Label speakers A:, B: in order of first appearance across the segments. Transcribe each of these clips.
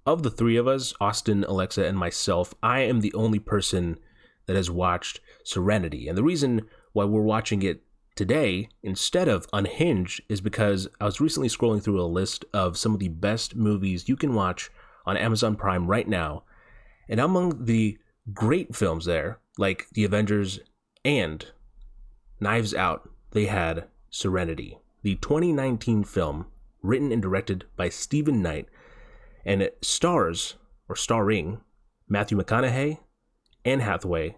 A: of the three of us, Austin, Alexa, and myself, I am the only person that has watched Serenity. And the reason why we're watching it today instead of Unhinged is because I was recently scrolling through a list of some of the best movies you can watch on Amazon Prime right now. And among the great films there, like The Avengers and Knives Out, they had Serenity, the 2019 film written and directed by Stephen Knight, and it starring Matthew McConaughey, Anne Hathaway,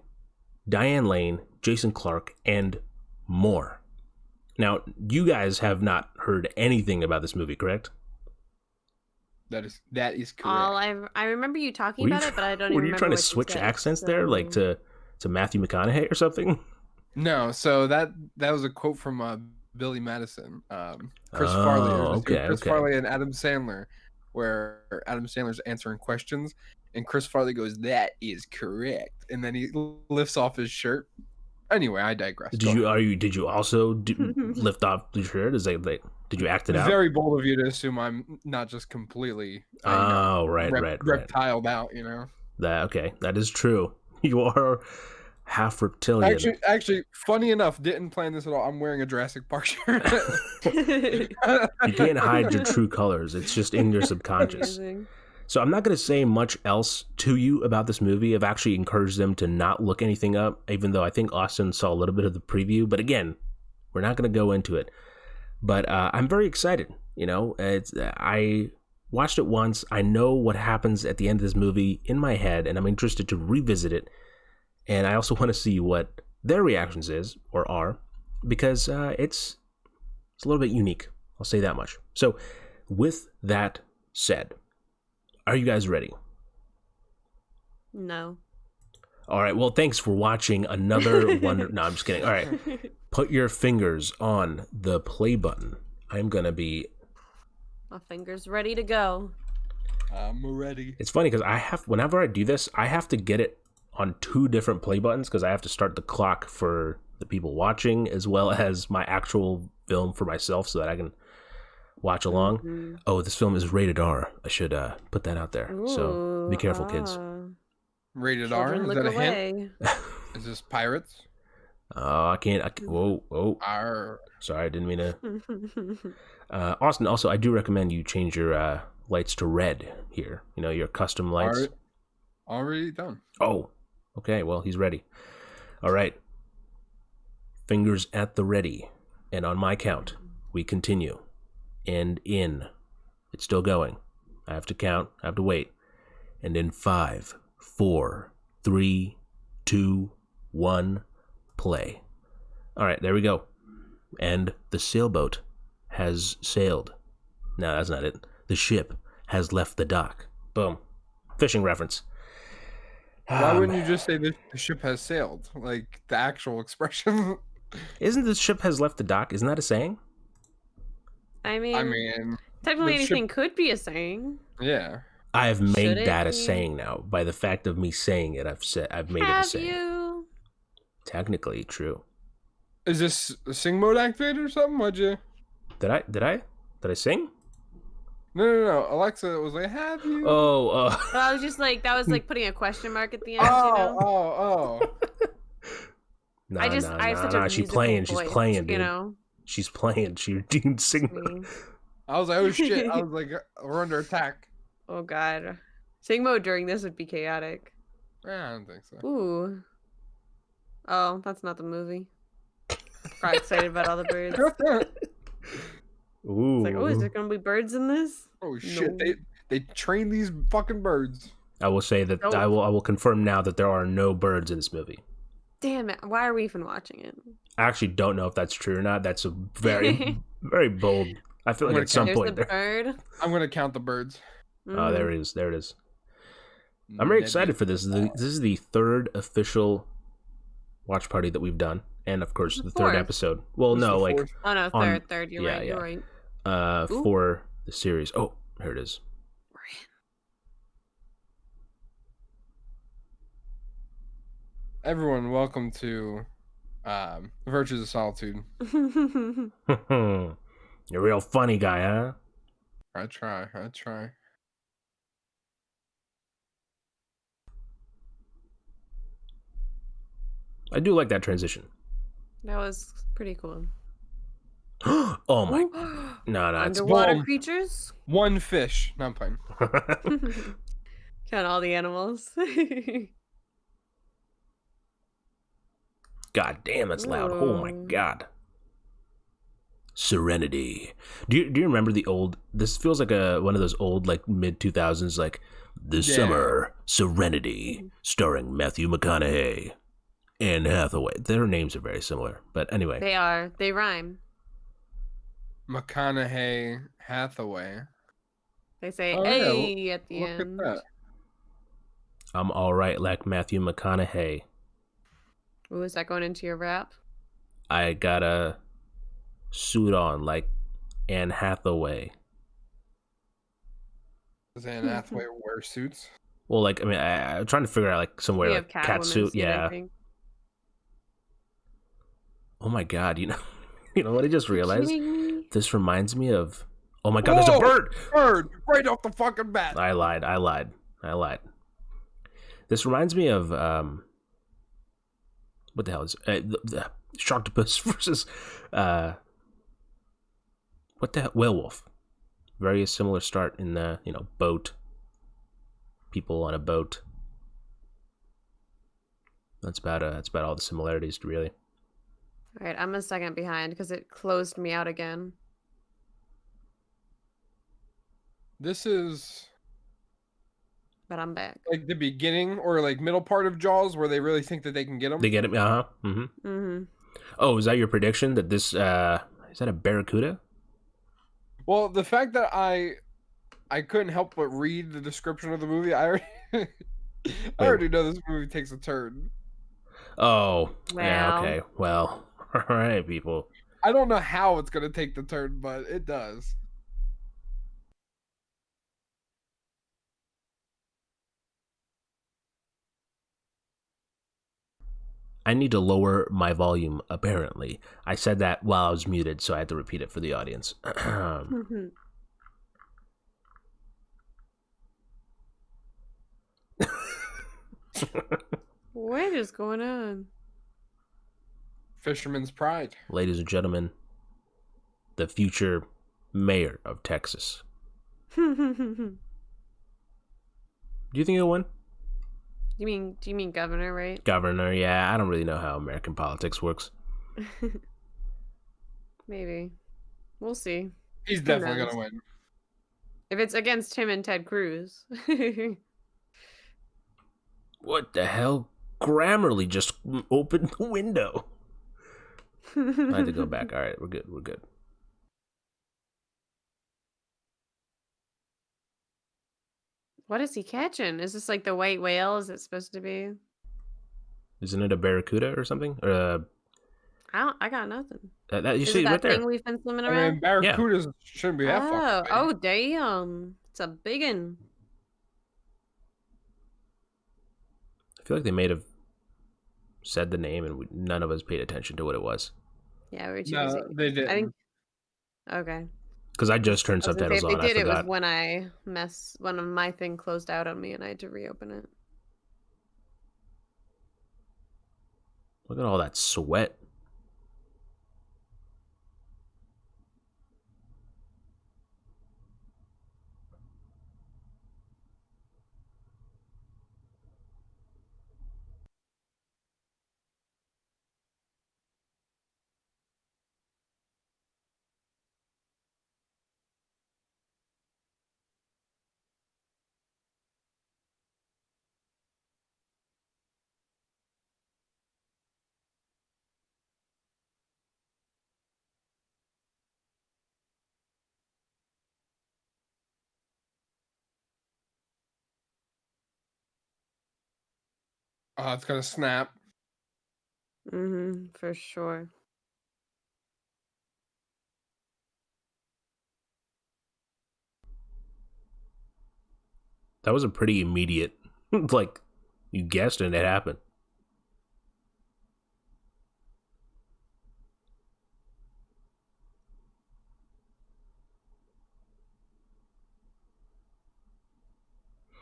A: Diane Lane, Jason Clarke, and more. Now, you guys have not heard anything about this movie, correct?
B: That is correct.
C: I remember you talking about it, but I don't even remember.
A: Were you trying to
C: what
A: switch
C: you said,
A: accents there, like to Matthew McConaughey or something?
B: No, so that was a quote from Billy Madison, Chris Farley. Chris Farley and Adam Sandler, where Adam Sandler's answering questions, and Chris Farley goes, "That is correct," and then he lifts off his shirt. Anyway, I digress.
A: Did you also lift off the shirt? Did you act it out?
B: Very bold of you to assume I'm not just completely reptiled out. You know.
A: That is true. You are half reptilian.
B: Actually, funny enough, didn't plan this at all. I'm wearing a Jurassic Park shirt.
A: You can't hide your true colors. It's just in your subconscious.
C: Amazing.
A: So I'm not going to say much else to you about this movie. I've actually encouraged them to not look anything up, even though I think Austin saw a little bit of the preview. But again, we're not going to go into it. But I'm very excited. You know, I watched it once. I know what happens at the end of this movie in my head, and I'm interested to revisit it. And I also want to see what their reactions are, because it's a little bit unique. I'll say that much. So with that said, are you guys ready?
C: No.
A: All right. Well, thanks for watching another wonder. No, I'm just kidding. All right. Put your fingers on the play button. I'm going to be...
C: My finger's ready to go.
B: I'm ready.
A: It's funny because whenever I do this, I have to get it on two different play buttons because I have to start the clock for the people watching as well as my actual film for myself so that I can watch along. Mm-hmm. Oh, this film is rated R. I should put that out there. Ooh, so be careful, kids.
B: Rated R? Is that a hint? Is this pirates?
A: I can't. Whoa.
B: R.
A: Sorry, I didn't mean to. Austin, also, I do recommend you change your lights to red here. You know, your custom lights.
B: Already done.
A: Oh, okay. Well, he's ready. All right. Fingers at the ready. And on my count, we continue. And in. It's still going. I have to count. I have to wait. And in 5, 4, 3, 2, 1, play. All right, there we go. And the sailboat has sailed. No, that's not it. The ship has left the dock. Boom. Fishing reference.
B: Why wouldn't you just say the ship has sailed? Like the actual expression.
A: Isn't the ship has left the dock? Isn't that a saying?
C: I mean technically anything could be a saying.
B: Yeah.
A: I have made that a saying now. By the fact of me saying it, I've made it a saying. Have you? Technically, true.
B: Is this a sing mode activated or something? What'd you?
A: Did I sing?
B: No. Alexa was like, "Have you?"
C: I was just like, that was like putting a question mark at the end.
A: I have such a musical voice, she's playing, dude. You know, she's playing. She redeemed sing.
B: I was like, "Oh shit!" I was like, "We're under attack."
C: Oh god, sing mode during this would be chaotic.
B: Yeah, I don't think so.
C: Ooh. Oh, that's not the movie. Probably excited about all the birds.
A: Ooh.
C: It's like, is there gonna be birds in this?
B: Oh shit! No. They train these fucking birds.
A: I will say that I will confirm now that there are no birds in this movie.
C: Damn it! Why are we even watching it?
A: I actually don't know if that's true or not. That's a very, very bold. I feel like at some point
C: the bird.
B: I'm gonna count the birds.
A: Oh, there it is. There it is. I'm very excited for this. This is the third official watch party that we've done, and of course the third episode. Well, no, like
C: third. You're right. You're right.
A: For the series. Oh, here it is.
B: Everyone, welcome to Virtues of Solitude.
A: You're a real funny guy, huh?
B: I try.
A: I do like that transition.
C: That was pretty cool.
A: Oh my! No,
C: underwater creatures.
B: One fish. No, I'm playing.
C: Count all the animals.
A: God damn, that's loud. Oh my god. Serenity. Do you remember the old? This feels like one of those old like mid 2000s like this summer Serenity starring Matthew McConaughey, Anne Hathaway. Their names are very similar, but anyway.
C: They are. They rhyme.
B: McConaughey, Hathaway.
C: They say "hey" at the end.
B: Look at that.
A: I'm all right, like Matthew McConaughey.
C: Ooh, is that going into your rap?
A: I got a suit on like Anne Hathaway.
B: Does Anne Hathaway wear suits?
A: Well, like, I mean, I'm trying to figure out like somewhere like cat suit. Yeah. Oh my god, you know what I just realized? This reminds me of. Oh my god, there's a bird!
B: Bird! Right off the fucking bat!
A: I lied. This reminds me of what the hell is the Sharktopus versus what the hell? Werewolf. Very similar start in the boat. People on a boat. That's about all the similarities, really.
C: All right, I'm a second behind because it closed me out again.
B: This is...
C: But I'm back.
B: Like the beginning or like middle part of Jaws where they really think that they can get him?
A: They get him, Oh, is that your prediction that this, is that a barracuda?
B: Well, the fact that I couldn't help but read the description of the movie, I already know this movie takes a turn.
A: Oh, yeah, okay. Well, all right, people.
B: I don't know how it's going to take the turn, but it does.
A: I need to lower my volume, apparently. I said that while I was muted, so I had to repeat it for the audience.
C: What is going on?
B: Fisherman's pride.
A: Ladies and gentlemen, the future mayor of Texas. Do you think he'll win?
C: Do you mean governor, right?
A: Governor, yeah. I don't really know how American politics works.
C: Maybe. We'll see.
B: He's definitely going to win.
C: If it's against him and Ted Cruz.
A: What the hell? Grammarly just opened the window. I had to go back. All right, we're good.
C: What is he catching? Is this like the white whale? Is it supposed to be?
A: Isn't it a barracuda or something? Or
C: I got nothing.
A: You see right there.
C: Thing we've been swimming around?
B: I mean, barracudas shouldn't be that far.
C: Oh, damn. It's a big one.
A: I feel like they may have said the name and none of us paid attention to what it was.
C: Yeah, we were too
B: busy. They didn't.
C: I think. Okay.
A: Because I just turned subtitles on.
C: If they did, it was when one of my thing closed out on me and I had to reopen it.
A: Look at all that sweat.
B: Oh, it's gonna snap.
C: For sure.
A: That was a pretty immediate, like, you guessed and it happened.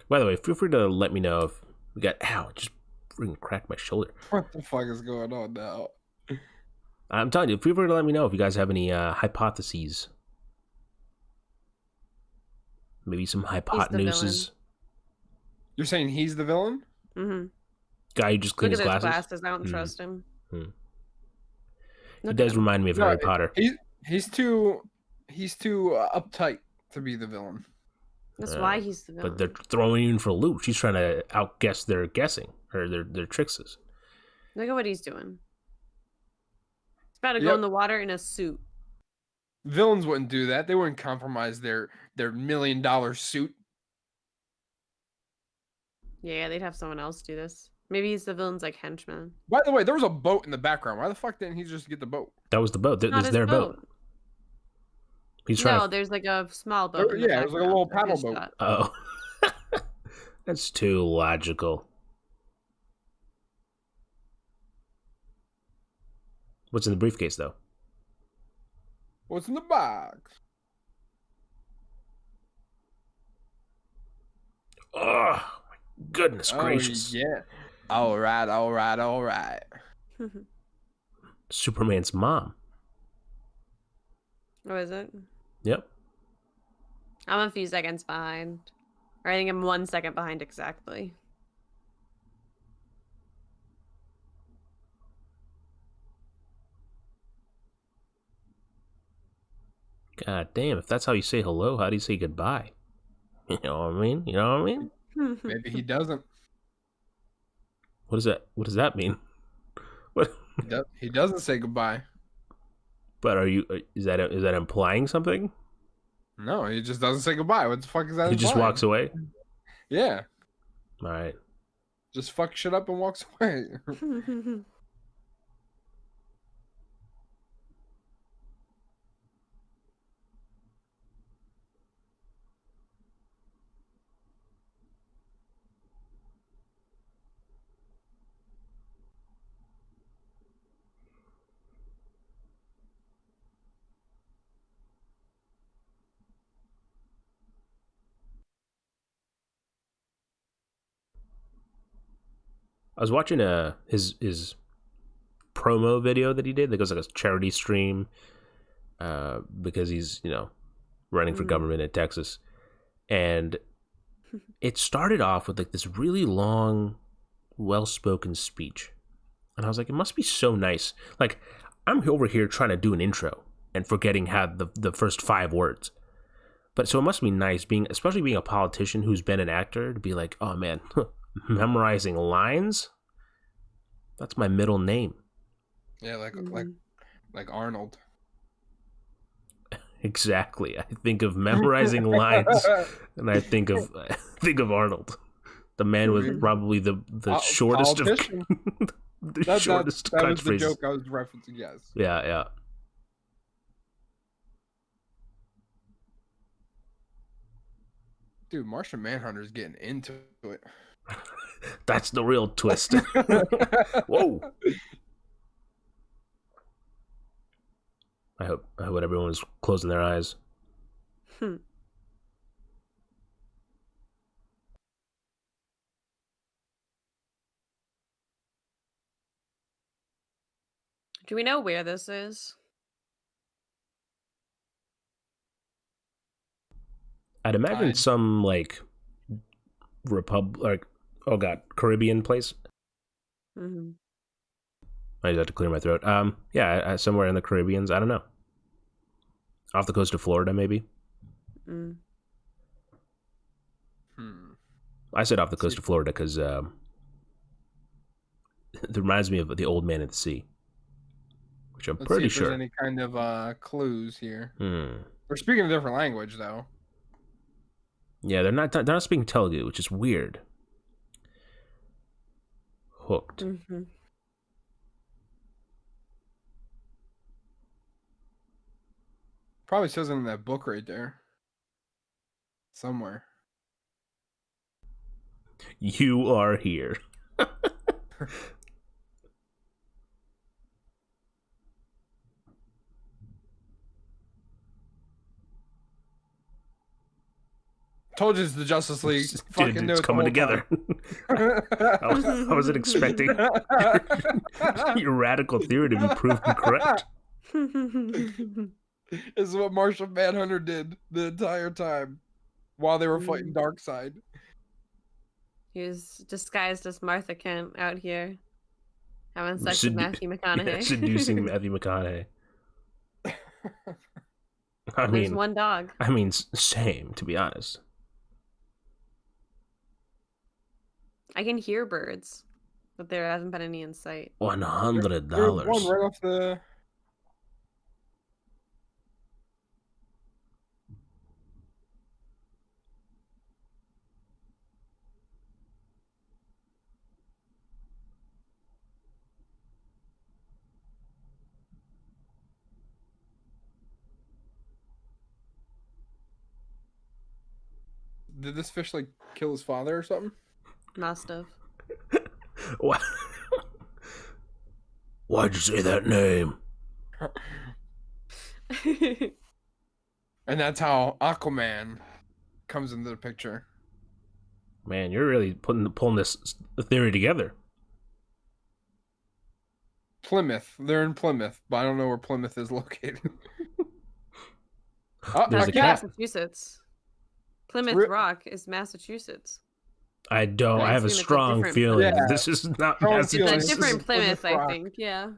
A: By the way, feel free to let me know if we got, just freaking cracked my shoulder.
B: What the fuck is going on now?
A: I'm telling you, feel free to let me know if you guys have any hypotheses. Maybe some hypotenuses.
B: You're saying he's the villain?
C: Mm-hmm.
A: Guy who just cleaned his glasses?
C: I don't trust him.
A: He does remind me of Harry Potter.
B: He's too uptight to be the villain.
C: That's why he's the villain.
A: But they're throwing you in for a loop. She's trying to outguess their guessing, or their trickses.
C: Look at what he's doing. He's about to go in the water in a suit.
B: Villains wouldn't do that. They wouldn't compromise their $1 million suit.
C: Yeah, they'd have someone else do this. Maybe he's the villain's like henchman.
B: By the way, there was a boat in the background. Why the fuck didn't he just get the boat?
A: That was the boat. There's their boat. He's trying
C: there's like a small boat.
B: It was like a little paddle boat.
A: Oh. That's too logical. What's in the briefcase, though?
B: What's in the box?
A: Oh, my goodness gracious.
B: Yeah. All right.
A: Superman's mom.
C: Oh, is it?
A: Yep.
C: I'm a few seconds behind. Or I think I'm 1 second behind exactly.
A: God damn, if that's how you say hello, how do you say goodbye? You know what I mean?
B: Maybe he doesn't.
A: What does that mean? What?
B: He doesn't say goodbye.
A: But is that implying something?
B: No, he just doesn't say goodbye. What the fuck is that?
A: He just walks away?
B: Yeah.
A: All right.
B: Just fuck shit up and walks away.
A: I was watching his promo video that he did that goes like a charity stream because he's, running for government in Texas. And it started off with like this really long, well-spoken speech. And I was like, it must be so nice. Like, I'm over here trying to do an intro and forgetting how the first 5 words. But so it must be nice especially being a politician who's been an actor, to be like, oh man, memorizing lines? That's my middle name.
B: Yeah, like Arnold.
A: Exactly. I think of memorizing lines, and I think of Arnold, the man with probably the shortest of shortest
B: that was the
A: catchphrases.
B: joke I was referencing. Yes.
A: Yeah.
B: Dude, Martian Manhunter's getting into it.
A: That's the real twist. Whoa. I hope everyone's closing their eyes.
C: Do we know where this is?
A: I'd imagine some like Caribbean place.
C: Mm-hmm.
A: I just have to clear my throat. Yeah, somewhere in the Caribbeans. I don't know. Off the coast of Florida, maybe. I said off the coast of Florida because it reminds me of The Old Man at the Sea, which I'm pretty sure.
B: There's any kind of clues here? They're speaking a different language, though.
A: Yeah, they're not speaking Telugu, which is weird. Hooked.
C: Mm-hmm.
B: Probably says it in that book right there. Somewhere.
A: You are here.
B: Told you it's the Justice League.
A: Dude, it's coming together. I wasn't expecting your radical theory to be proven correct.
B: This is what Martian Manhunter did the entire time while they were fighting Darkseid.
C: He was disguised as Martha Kent out here having sex with Matthew McConaughey.
A: Yeah, seducing Matthew McConaughey.
C: There's one dog.
A: I mean, same, to be honest.
C: I can hear birds, but there hasn't been any in sight.
A: $100.
B: There's one right off the... Did this fish like kill his father or something?
C: Must have.
A: Why'd you say that name?
B: And that's how Aquaman comes into the picture.
A: Man, you're really pulling this theory together.
B: Plymouth. They're in Plymouth, but I don't know where Plymouth is located.
A: There's a cat.
C: Massachusetts. Plymouth Rock is Massachusetts.
A: I have a strong feeling this is not Massachusetts.
C: It's a different Plymouth, I think. Yeah.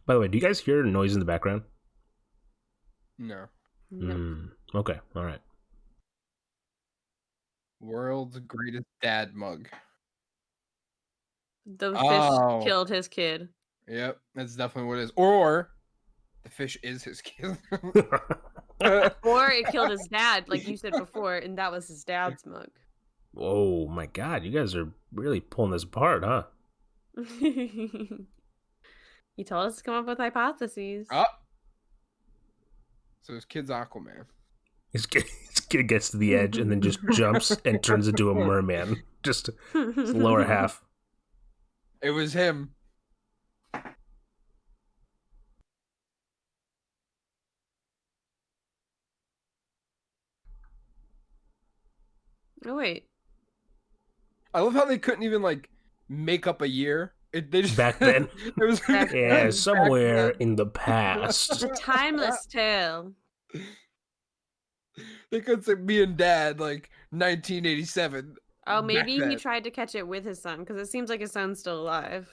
A: By the way, do you guys hear noise in the background?
B: No.
A: Okay, all right.
B: World's greatest dad mug.
C: The fish killed his kid.
B: Yep, that's definitely what it is. Or the fish is his kid.
C: Or it killed his dad, like you said before, and that was his dad's mug.
A: Oh my god, you guys are really pulling this apart, huh?
C: He told us to come up with hypotheses.
B: So his kid's Aquaman.
A: His kid gets to the edge and then just jumps and turns into a merman. Just his lower half.
B: It was him.
C: Oh, wait.
B: I love how they couldn't even, like, make up a year. They just
A: back then.
B: It was
A: somewhere in the past.
C: A timeless tale.
B: They could say me and Dad, like, 1987.
C: Oh, maybe he tried to catch it with his son, because it seems like his son's still alive.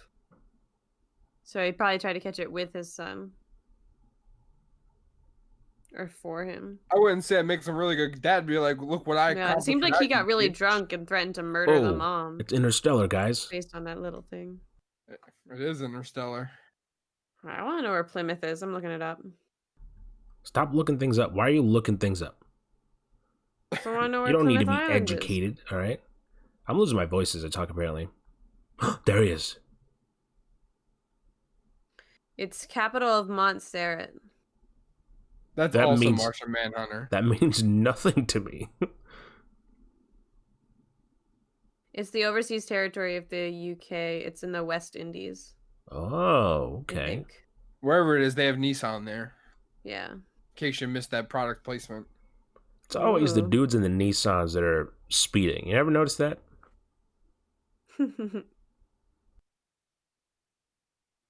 C: So he probably tried to catch it with his son. Or for him.
B: I wouldn't say it makes him really good. Dad be like, look what I
C: it seems like he got really drunk and threatened to murder the mom.
A: It's Interstellar, guys.
C: Based on that little thing.
B: It is Interstellar.
C: I want to know where Plymouth is. I'm looking it up.
A: Stop looking things up. Why are you looking things up?
C: So I want to know where
A: you don't
C: Plymouth
A: need to be
C: Island
A: educated, all right? I'm losing my voice as I talk, apparently. There he is.
C: It's capital of Montserrat.
B: That also means Martian Manhunter.
A: That means nothing to me.
C: It's the overseas territory of the UK. It's in the West Indies.
A: Oh, okay.
B: Wherever it is, they have Nissan there.
C: Yeah.
B: In case you missed that product placement.
A: It's always the dudes in the Nissans that are speeding. You ever notice that?
B: The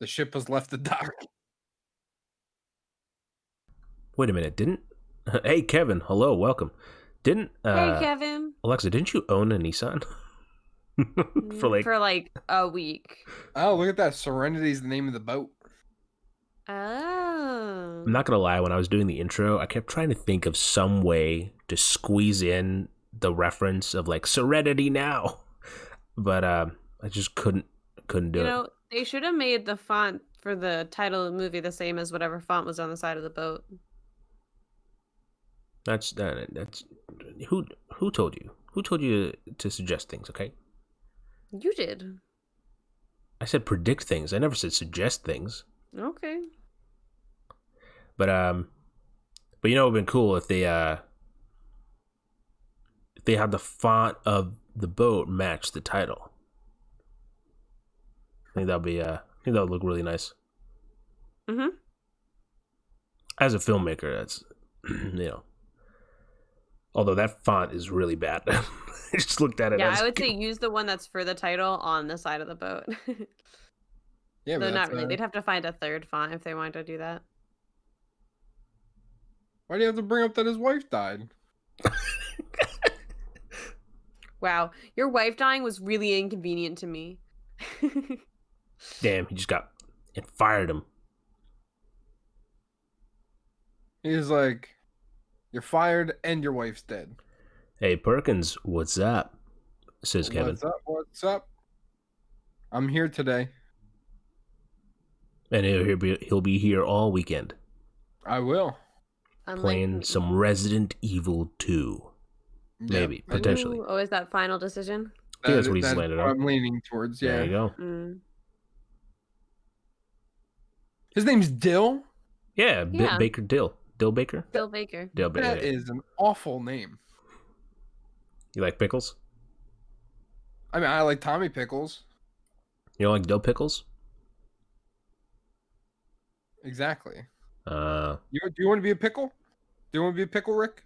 B: ship has left the dock.
A: Wait a minute, didn't... Hey, Kevin, hello, welcome. Hey,
C: Kevin.
A: Alexa, didn't you own a Nissan?
C: For like a week.
B: Oh, look at that. Serenity is the name of the boat.
C: Oh.
A: I'm not going to lie, when I was doing the intro, I kept trying to think of some way to squeeze in the reference of, like, Serenity now. But I just couldn't do it.
C: You know, they should have made the font for the title of the movie the same as whatever font was on the side of the boat.
A: That's who told you? Who told you to suggest things, okay?
C: You did.
A: I said predict things. I never said suggest things.
C: Okay.
A: But you know, it would have been cool if they had the font of the boat match the title. think that'll be. I think that would look really nice.
C: Mm-hmm.
A: As a filmmaker, that's Although that font is really bad. I just looked at it.
C: Yeah, I would say use the one that's for the title on the side of the boat.
B: Yeah,
C: but not really. They'd have to find a third font if they wanted to do that.
B: Why do you have to bring up that his wife died?
C: Wow, your wife dying was really inconvenient to me.
A: Damn, he just got and fired him.
B: He's like, "You're fired and your wife's dead."
A: Hey Perkins, what's up? Says Kevin.
B: What's up? What's up? I'm here today.
A: And he'll be here all weekend.
B: I will.
A: Playing some Resident Evil 2. Maybe, potentially.
C: Oh, is that final decision?
A: I think that's what he's landed on.
B: I'm leaning towards, yeah.
A: There you go.
B: His name's Dill?
C: Yeah.
A: Baker Dill. Dill Baker?
C: Dill Baker.
A: Dill Baker.
B: That is an awful name.
A: You like pickles?
B: I mean, I like Tommy Pickles.
A: You don't like dill pickles?
B: Exactly.
A: Do
B: you want to be a pickle? Do you want to be a pickle, Rick?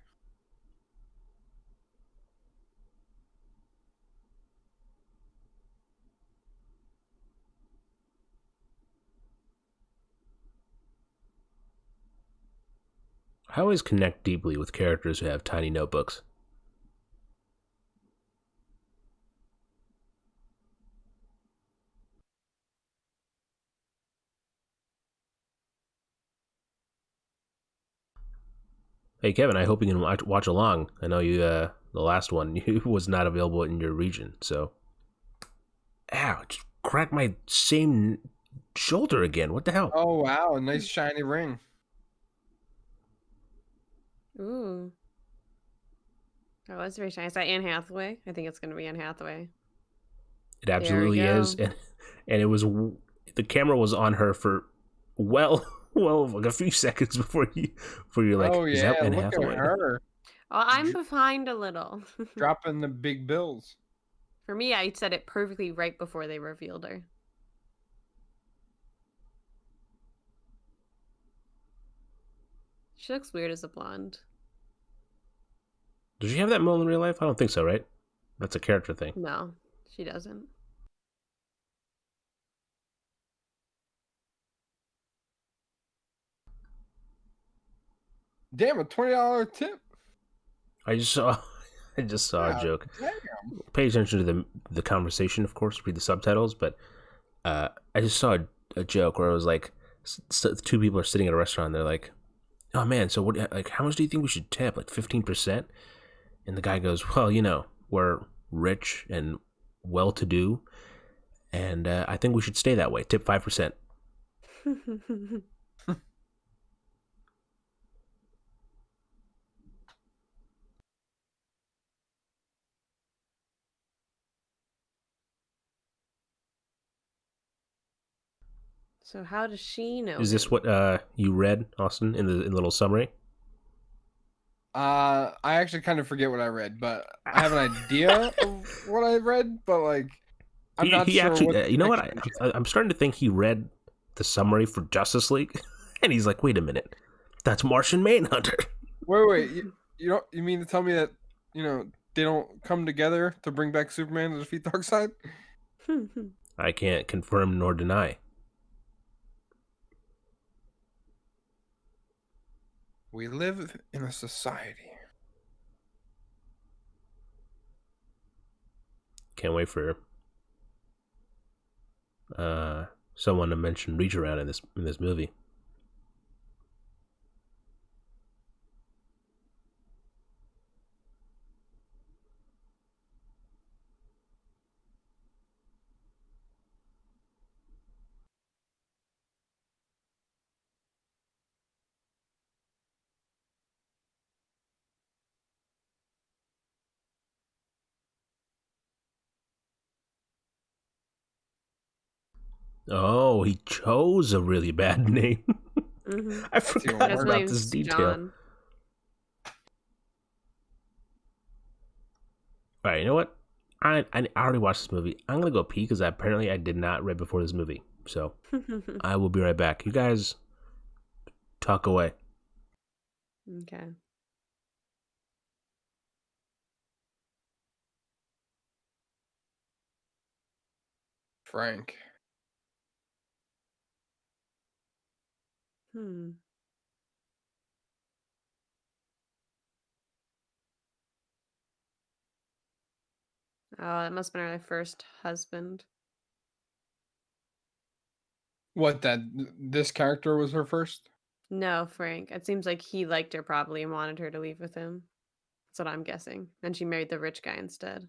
A: I always connect deeply with characters who have tiny notebooks. Hey Kevin, I hope you can watch along. I know you the last one you was not available in your region, so. Ow! Just cracked my same shoulder again. What the hell?
B: Oh wow! A nice shiny ring.
C: Ooh. Oh, that's very shiny. Is that Anne Hathaway? I think it's going to be Anne Hathaway.
A: It absolutely is, and it was the camera was on her for well, like a few seconds before you're like,
B: oh yeah,
A: is that Anne
B: look
A: Hathaway?
B: at her.
C: Oh, I'm behind a little.
B: Dropping the big bills.
C: For me, I said it perfectly right before they revealed her. She looks weird as a blonde.
A: Does she have that mole in real life? I don't think so, right? That's a character thing.
C: No, she doesn't.
B: Damn, a $20 tip.
A: I just saw a joke.
B: Damn.
A: Pay attention to the conversation, of course. Read the subtitles, but I just saw a joke where it was like two people are sitting at a restaurant. And they're like, "Oh man, so what? Like, how much do you think we should tip? Like 15%?" And the guy goes, "Well, we're rich and well-to-do, and I think we should stay that way. Tip 5%."
C: So how does she know?
A: Is this what you read, Austin, in the little summary?
B: I actually kind of forget what I read, but I have an idea of what I read, but like I'm not sure.
A: Actually, you know what? I'm starting to think he read the summary for Justice League, and he's like, "Wait a minute, that's Martian Manhunter."
B: Wait, you mean to tell me that they don't come together to bring back Superman to defeat Darkseid?
A: I can't confirm nor deny.
B: We live in a society.
A: Can't wait for someone to mention Reach Around in this movie. Oh, he chose a really bad name. Mm-hmm. I forgot about this detail. John. All right, you know what? I already watched this movie. I'm gonna go pee because apparently I did not right before this movie. So I will be right back. You guys talk away.
C: Okay.
B: Frank.
C: Hmm. Oh, that must have been her first husband.
B: What, that this character was her first?
C: No, Frank. It seems like he liked her probably and wanted her to leave with him. That's what I'm guessing. And she married the rich guy instead.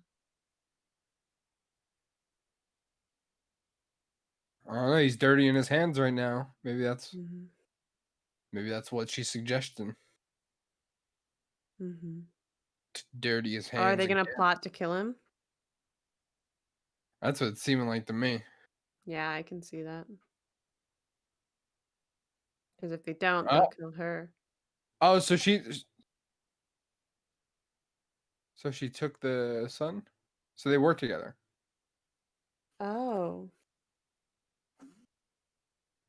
B: I don't know. He's dirty in his hands right now.
C: Mm-hmm.
B: Maybe that's what she's suggesting.
C: Mm-hmm.
B: To dirty his
C: Are
B: hands
C: they gonna
B: again.
C: plot to kill him?
B: That's what it's seeming like to me.
C: Yeah, I can see that. Because if they don't, they'll
B: Oh,
C: kill her.
B: oh, so she took the son. So they work together.
C: Oh,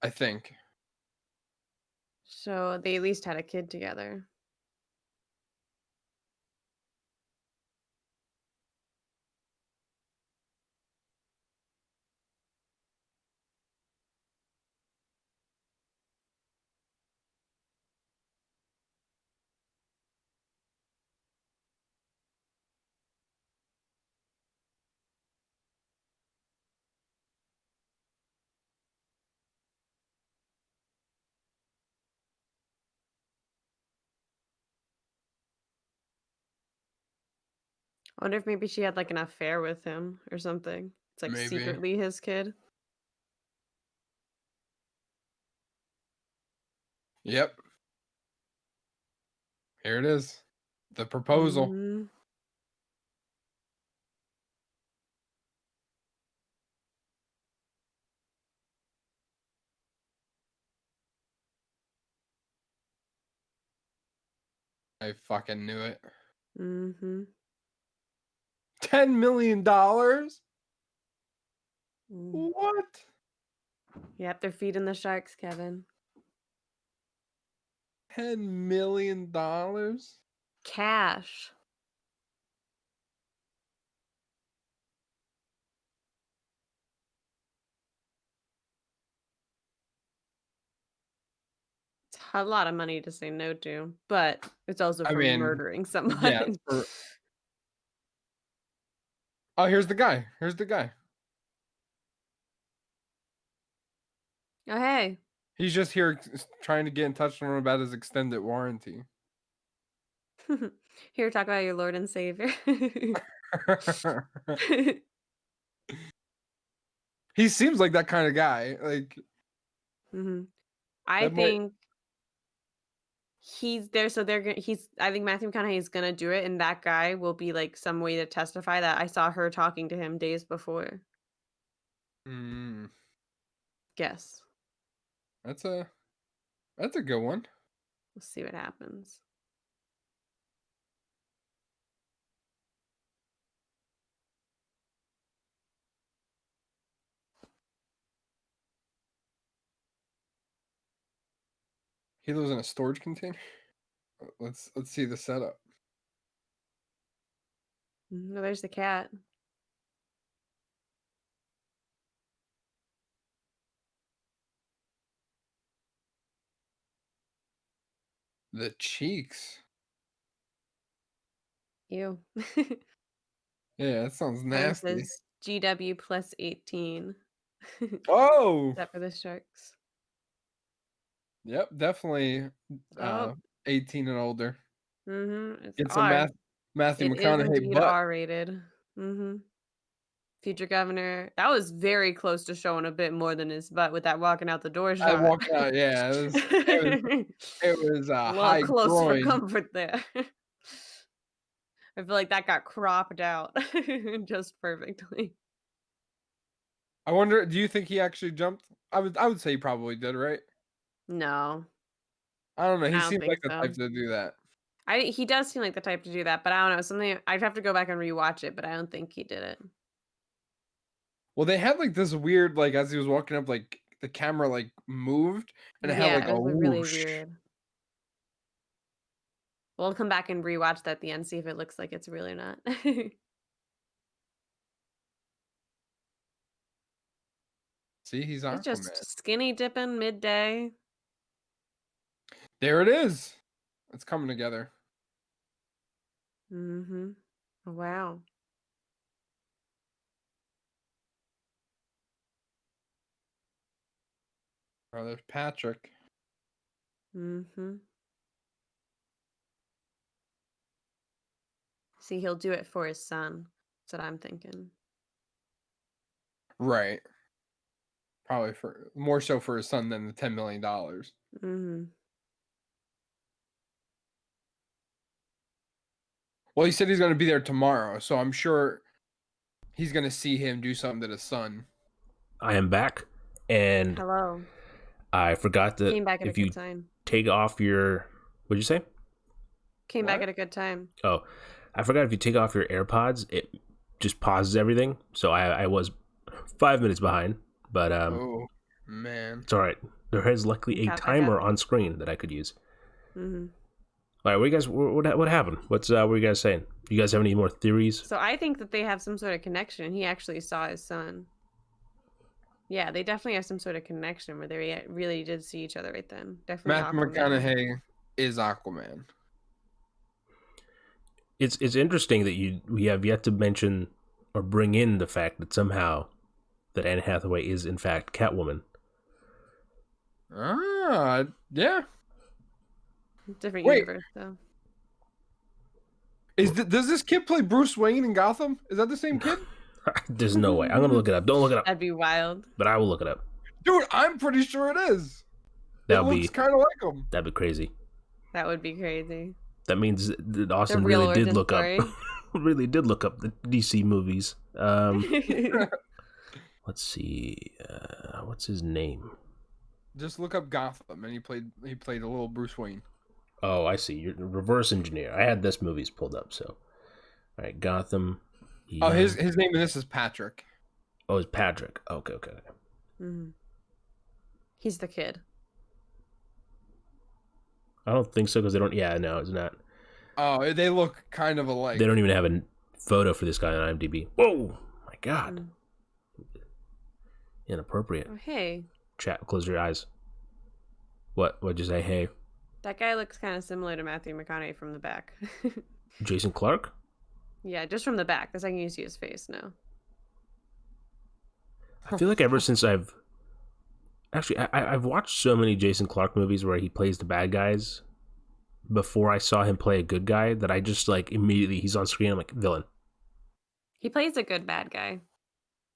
B: I think.
C: so they at least had a kid together. I wonder if maybe she had like an affair with him or something. It's like
B: Maybe.
C: secretly his kid.
B: Yep. Here it is. The proposal.
C: Mm-hmm.
B: I fucking knew it.
C: Mm-hmm.
B: $10 million?
C: Mm.
B: What?
C: Yep, they're feeding the sharks, Kevin.
B: $10 million?
C: Cash. It's a lot of money to say no to, but it's also
B: I
C: for
B: mean,
C: murdering
B: yeah.
C: someone.
B: Oh, here's the guy. Here's the guy.
C: Oh, hey.
B: He's just here trying to get in touch with him about his extended warranty.
C: Here, talk about your Lord and Savior.
B: He seems like that kind of guy. Like
C: hmm I
B: that might.
C: think he's there, so they're gonna. He's. I think Matthew McConaughey is gonna do it, and that guy will be like some way to testify that I saw her talking to him days before.
B: Mm,
C: Guess.
B: that's a good one.
C: We'll see what happens.
B: He lives in a storage container. Let's see the setup.
C: Oh, there's the cat.
B: The cheeks.
C: Ew.
B: Yeah, that sounds
C: Kevin
B: nasty.
C: says GW plus 18.
B: Oh,
C: That for the sharks.
B: yep, definitely.
C: Oh,
B: 18 and older.
C: it's
B: Get some
C: R.
B: Matthew
C: It is
B: McConaughey
C: indeed
B: butt.
C: R-rated. Future governor. That was very close to showing a bit more than his butt with that walking out the door
B: I
C: shot.
B: walked out. Yeah, it was a
C: A little
B: high
C: close for
B: groin.
C: comfort there. I feel like that got cropped out just perfectly.
B: I wonder. Do you think he actually jumped? I would say he probably did, right?
C: No,
B: I don't know. He
C: I don't
B: seems like
C: think
B: the type
C: so.
B: to do that.
C: He does seem like the type to do that, but I don't know, something I'd have to go back and rewatch it, but I don't think he did it.
B: Well, they had like this weird, like as he was walking up, like the camera like moved and it had like
C: Yeah,
B: a
C: it was, like, really
B: whoosh.
C: weird. We'll come back and rewatch that at the end, see if it looks like it's real or not.
B: See, he's
C: He's
B: Aquaman.
C: just skinny dipping midday.
B: There it is. It's coming together.
C: Mhm. Wow.
B: Oh, there's Patrick.
C: Mhm. See, he'll do it for his son. That's what I'm thinking.
B: Right. Probably for more so for his son than the $10 million.
C: Mhm.
B: Well, he said he's going to be there tomorrow, so I'm sure he's going to see him do something to his son.
A: I am back, and
C: Hello.
A: I forgot that
C: Came back at a
A: if you
C: good time.
A: take off your, what'd you say?
C: Came back
B: What?
C: at a good time.
A: Oh, I forgot if you take off your AirPods, it just pauses everything. So I was 5 minutes behind, but
B: Oh, man.
A: it's all right. There is luckily a
C: Got back up.
A: timer on screen that I could use.
C: Mhm.
A: All right, what you guys? What happened? What were you guys saying? You guys have any more theories?
C: So I think that they have some sort of connection. He actually saw his son. Yeah, they definitely have some sort of connection where they really did see each other right then. Definitely
B: Matthew
C: Aquaman.
B: McConaughey is Aquaman.
A: It's interesting that we have yet to mention or bring in the fact that somehow that Anne Hathaway is in fact Catwoman.
B: Ah, yeah.
C: Different
B: Wait,
C: universe, though.
B: does this kid play Bruce Wayne in Gotham? Is that the same kid?
A: There's no way. I'm gonna look it up. Don't look it up.
C: That'd be wild.
A: But I will look it up.
B: Dude, I'm pretty sure it is. It looks kind of like him.
A: That'd be crazy.
C: That would be crazy.
A: That means that Austin
C: The real
A: really did
C: origin
A: look
C: story.
A: up really did look up the DC movies. Let's see. What's his name?
B: Just look up Gotham, and he played a little Bruce Wayne.
A: Oh, I see. You're a reverse engineer. I had this movies pulled up. So, all right, Gotham.
B: Oh, his name in this is Patrick.
A: Oh, it's Patrick. Okay.
C: Mm-hmm. He's the kid.
A: I don't think so because they don't. Yeah, no, it's not.
B: Oh, they look kind of alike.
A: They don't even have a photo for this guy on IMDb. Whoa, my God. Inappropriate.
C: Oh, hey.
A: Chat. Close your eyes. What'd you say? Hey.
C: That guy looks kind of similar to Matthew McConaughey from the back.
A: Jason Clarke?
C: Yeah, just from the back. The second you see his face, no.
A: I feel like ever since I've watched so many Jason Clarke movies where he plays the bad guys before I saw him play a good guy that I just like immediately he's on screen. I'm like, villain.
C: He plays a good bad guy.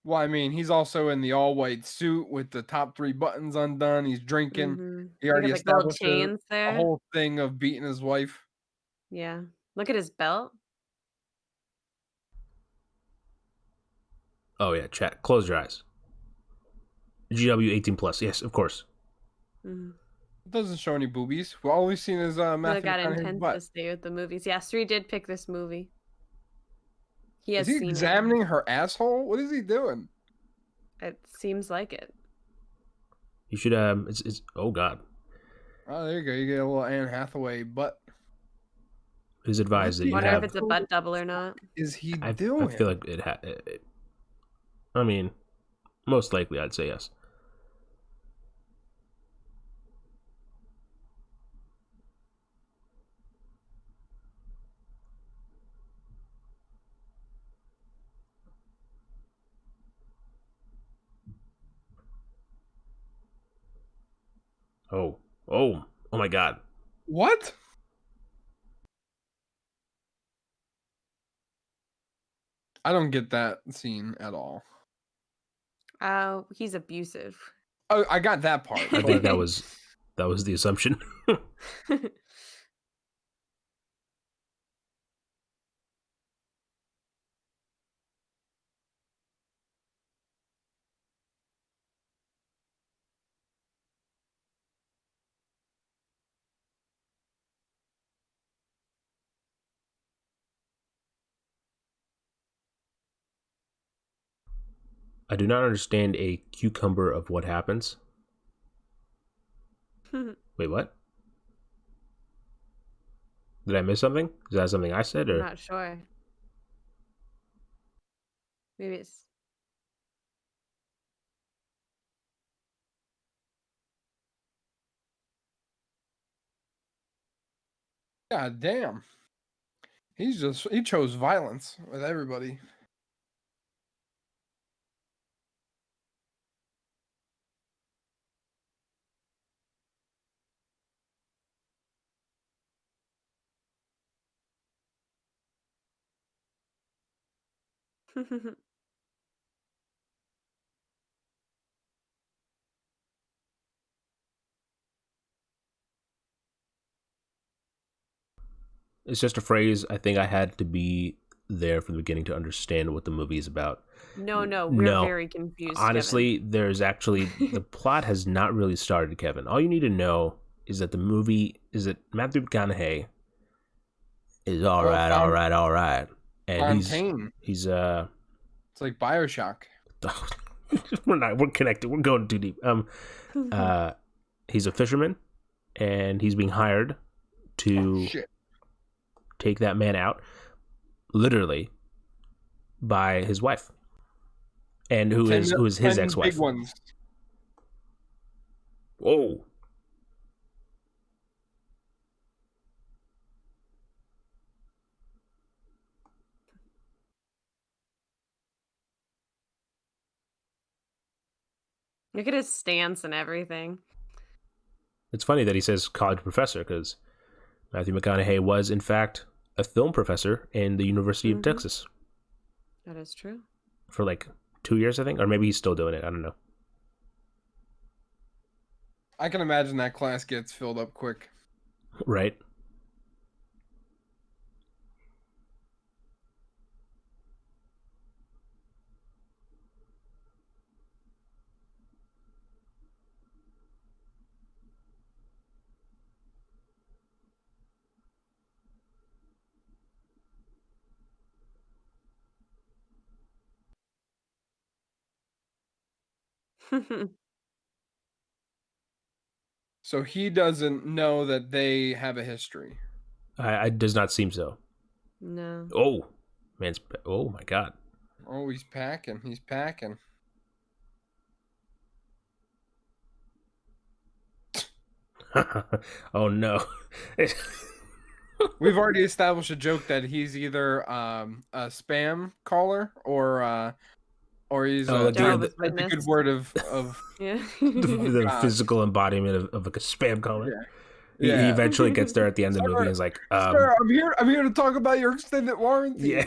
B: Well, I mean, he's also in the all-white suit with the top 3 buttons undone. He's drinking.
C: Mm-hmm.
B: He already
C: like little
B: established
C: chains
B: a
C: there.
B: whole thing of beating his wife.
C: Yeah. Look at his belt.
A: Oh yeah, chat. Close your eyes. GW 18 plus. Yes, of course.
C: Mm-hmm.
B: It doesn't show any boobies. All we've seen is Matthew
C: got
B: McConaughey's
C: intense
B: butt.
C: to stay with the movies. Yeah, Sri did pick this movie. He
B: Is
C: has
B: he
C: seen
B: examining her asshole? What is he doing?
C: it. It seems like it.
A: You should it's oh God.
B: Oh, there you go. You get a little Anne Hathaway butt.
A: Who's advised that you
C: Wonder
A: have
C: if it's a butt double or not.
B: Is he
A: I
B: doing?
A: feel like I mean, most likely I'd say yes. Oh my God.
B: What? I don't get that scene at all.
C: Oh, he's abusive.
B: Oh, I got that part.
A: I think that was the assumption. I do not understand a cucumber of what happens. Wait, what? Did I miss something? Is that something I said,
C: I'm
A: or?
C: not sure. Maybe it's...
B: God damn. He chose violence with everybody.
A: It's just a phrase. I think I had to be there from the beginning to understand what the movie is about.
C: No, we're
A: No,
C: very confused.
A: honestly,
C: Kevin.
A: there's actually the plot has not really started, Kevin. All you need to know is that the movie is that Matthew McConaughey is all right, and
B: Fontaine.
A: he's
B: It's like BioShock.
A: we're connected. We're going too deep. He's a fisherman, and he's being hired to take that man out, literally, by his wife, and who is his ex-wife.
B: Big ones.
A: Whoa.
C: Look at his stance and everything.
A: It's funny that he says college professor, because Matthew McConaughey was, in fact, a film professor in the University of Texas.
C: That is true.
A: For like 2 years, I think. Or maybe he's still doing it. I don't know.
B: I can imagine that class gets filled up quick.
A: Right.
B: So he doesn't know that they have a history.
A: It does not seem so.
C: No.
A: Oh, man's. Oh my God.
B: Oh, he's packing. He's packing.
A: Oh no.
B: We've already established a joke that he's either a spam caller or he's a good word of
C: yeah.
A: the physical embodiment of like a spam caller. Yeah. He eventually gets there at the end of the movie and is like,
B: sir, I'm here to talk about your extended warranty.
A: Yeah.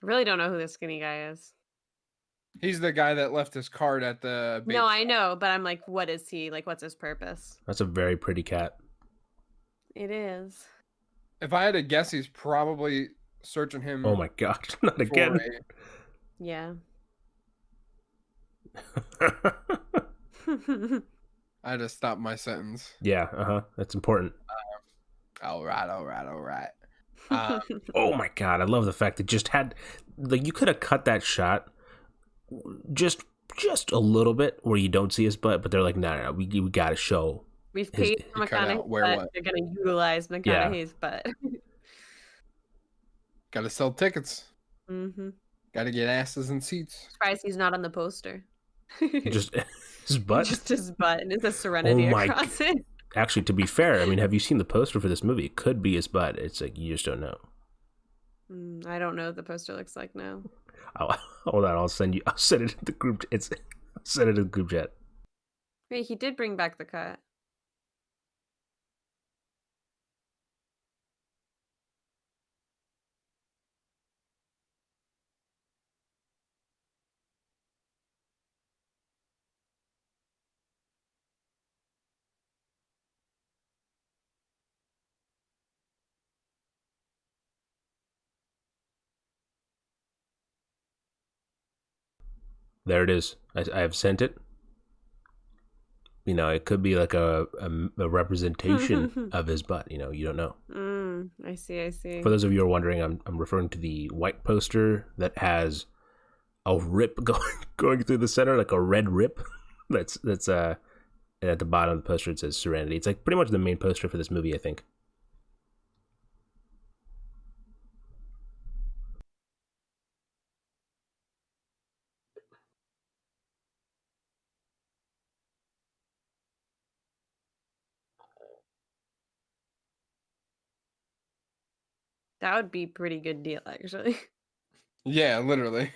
C: I really don't know who this skinny guy is.
B: He's the guy that left his card at the bait
C: No,
B: shop.
C: I know, but I'm like, what is he? Like, what's his purpose?
A: That's a very pretty cat.
C: It is.
B: If I had to guess, he's probably searching him.
A: Oh my God, not again.
C: Yeah.
B: I had to stop my sentence.
A: Yeah, that's important.
B: All right.
A: Oh my God, I love the fact that just had, like, you could have cut that shot just a little bit where you don't see his butt, but they're like, no, we got to show.
C: We've paid for McConaughey's butt. They're going to utilize McConaughey's butt.
B: Got to sell tickets.
C: Mm-hmm.
B: Got to get asses in seats.
C: Surprised he's not on the poster.
A: Just his butt?
C: Just his butt, and it says Serenity across it.
A: Actually, to be fair, I mean, have you seen the poster for this movie? It could be his butt. It's like, you just don't know.
C: I don't know what the poster looks like now.
A: Hold on, I'll send it in the group. Send it in the group chat.
C: Wait, he did bring back the cut.
A: There it is. I have sent it. You know, it could be like a representation of his butt. You know, you don't know.
C: I see.
A: For those of you who are wondering, I'm referring to the white poster that has a rip going through the center, like a red rip. That's and at the bottom of the poster it says Serenity. It's like pretty much the main poster for this movie, I think.
C: That would be a pretty good deal, actually.
B: Yeah, literally.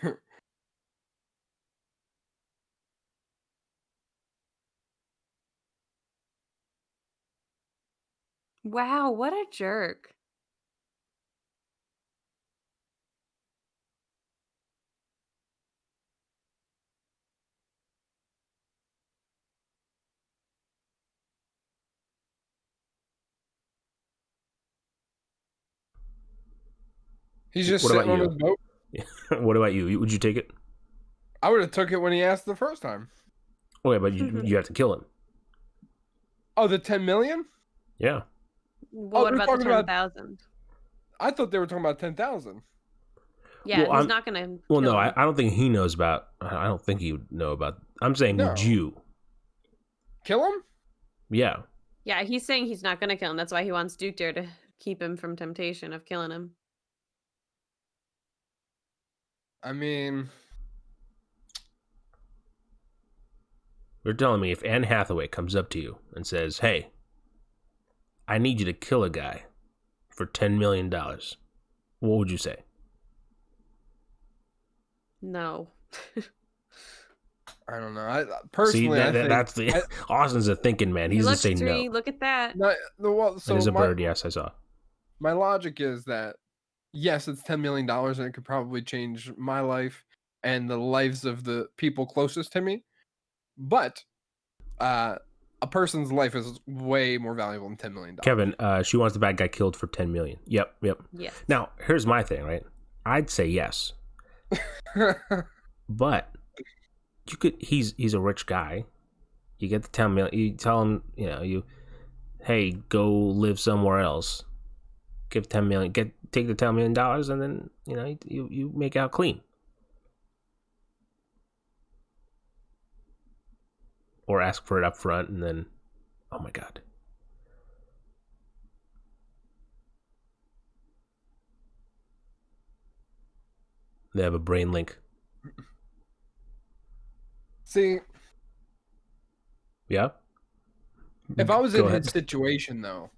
C: Wow, what a jerk.
B: He's just
A: What about
B: sitting on
A: you?
B: his boat.
A: What about you? Would you take it?
B: I would have took it when he asked the first time.
A: Okay, but you have to kill him.
B: Oh, the 10 million?
A: Yeah.
C: Well, what
B: they're
C: about the
B: talking about-
C: 10,000?
B: I thought they were talking about 10,000.
C: Yeah,
A: Well,
C: he's not gonna.
A: Well,
C: kill
A: no,
C: him.
A: I don't think he knows about. I don't think he would know about. I'm saying,
B: No.
A: would you?
B: Kill him?
A: Yeah.
C: Yeah, he's saying he's not gonna kill him. That's why he wants Duke there to keep him from temptation of killing him.
B: I mean,
A: You're telling me if Anne Hathaway comes up to you and says, "Hey, I need you to kill a guy for $10 million," what would you say?
B: No. I don't know. I personally,
A: See,
B: I think
A: that's the Austin's a thinking man. He's gonna say no.
C: Look at that.
A: There's a bird. Yes, I saw.
B: My logic is that yes, it's $10 million, and it could probably change my life and the lives of the people closest to me. But a person's life is way more valuable than $10 million.
A: Kevin, she wants the bad guy killed for $10 million. Yep.
C: Yes.
A: Now, here's my thing, right? I'd say yes, but you could. He's a rich guy. You get the $10 million. You tell him, hey, go live somewhere else. Give $10 million. Take the $10 million, and then you make out clean. Or ask for it up front, and then, oh my God. They have a brain link.
B: See,
A: yeah.
B: If I was in his situation, though,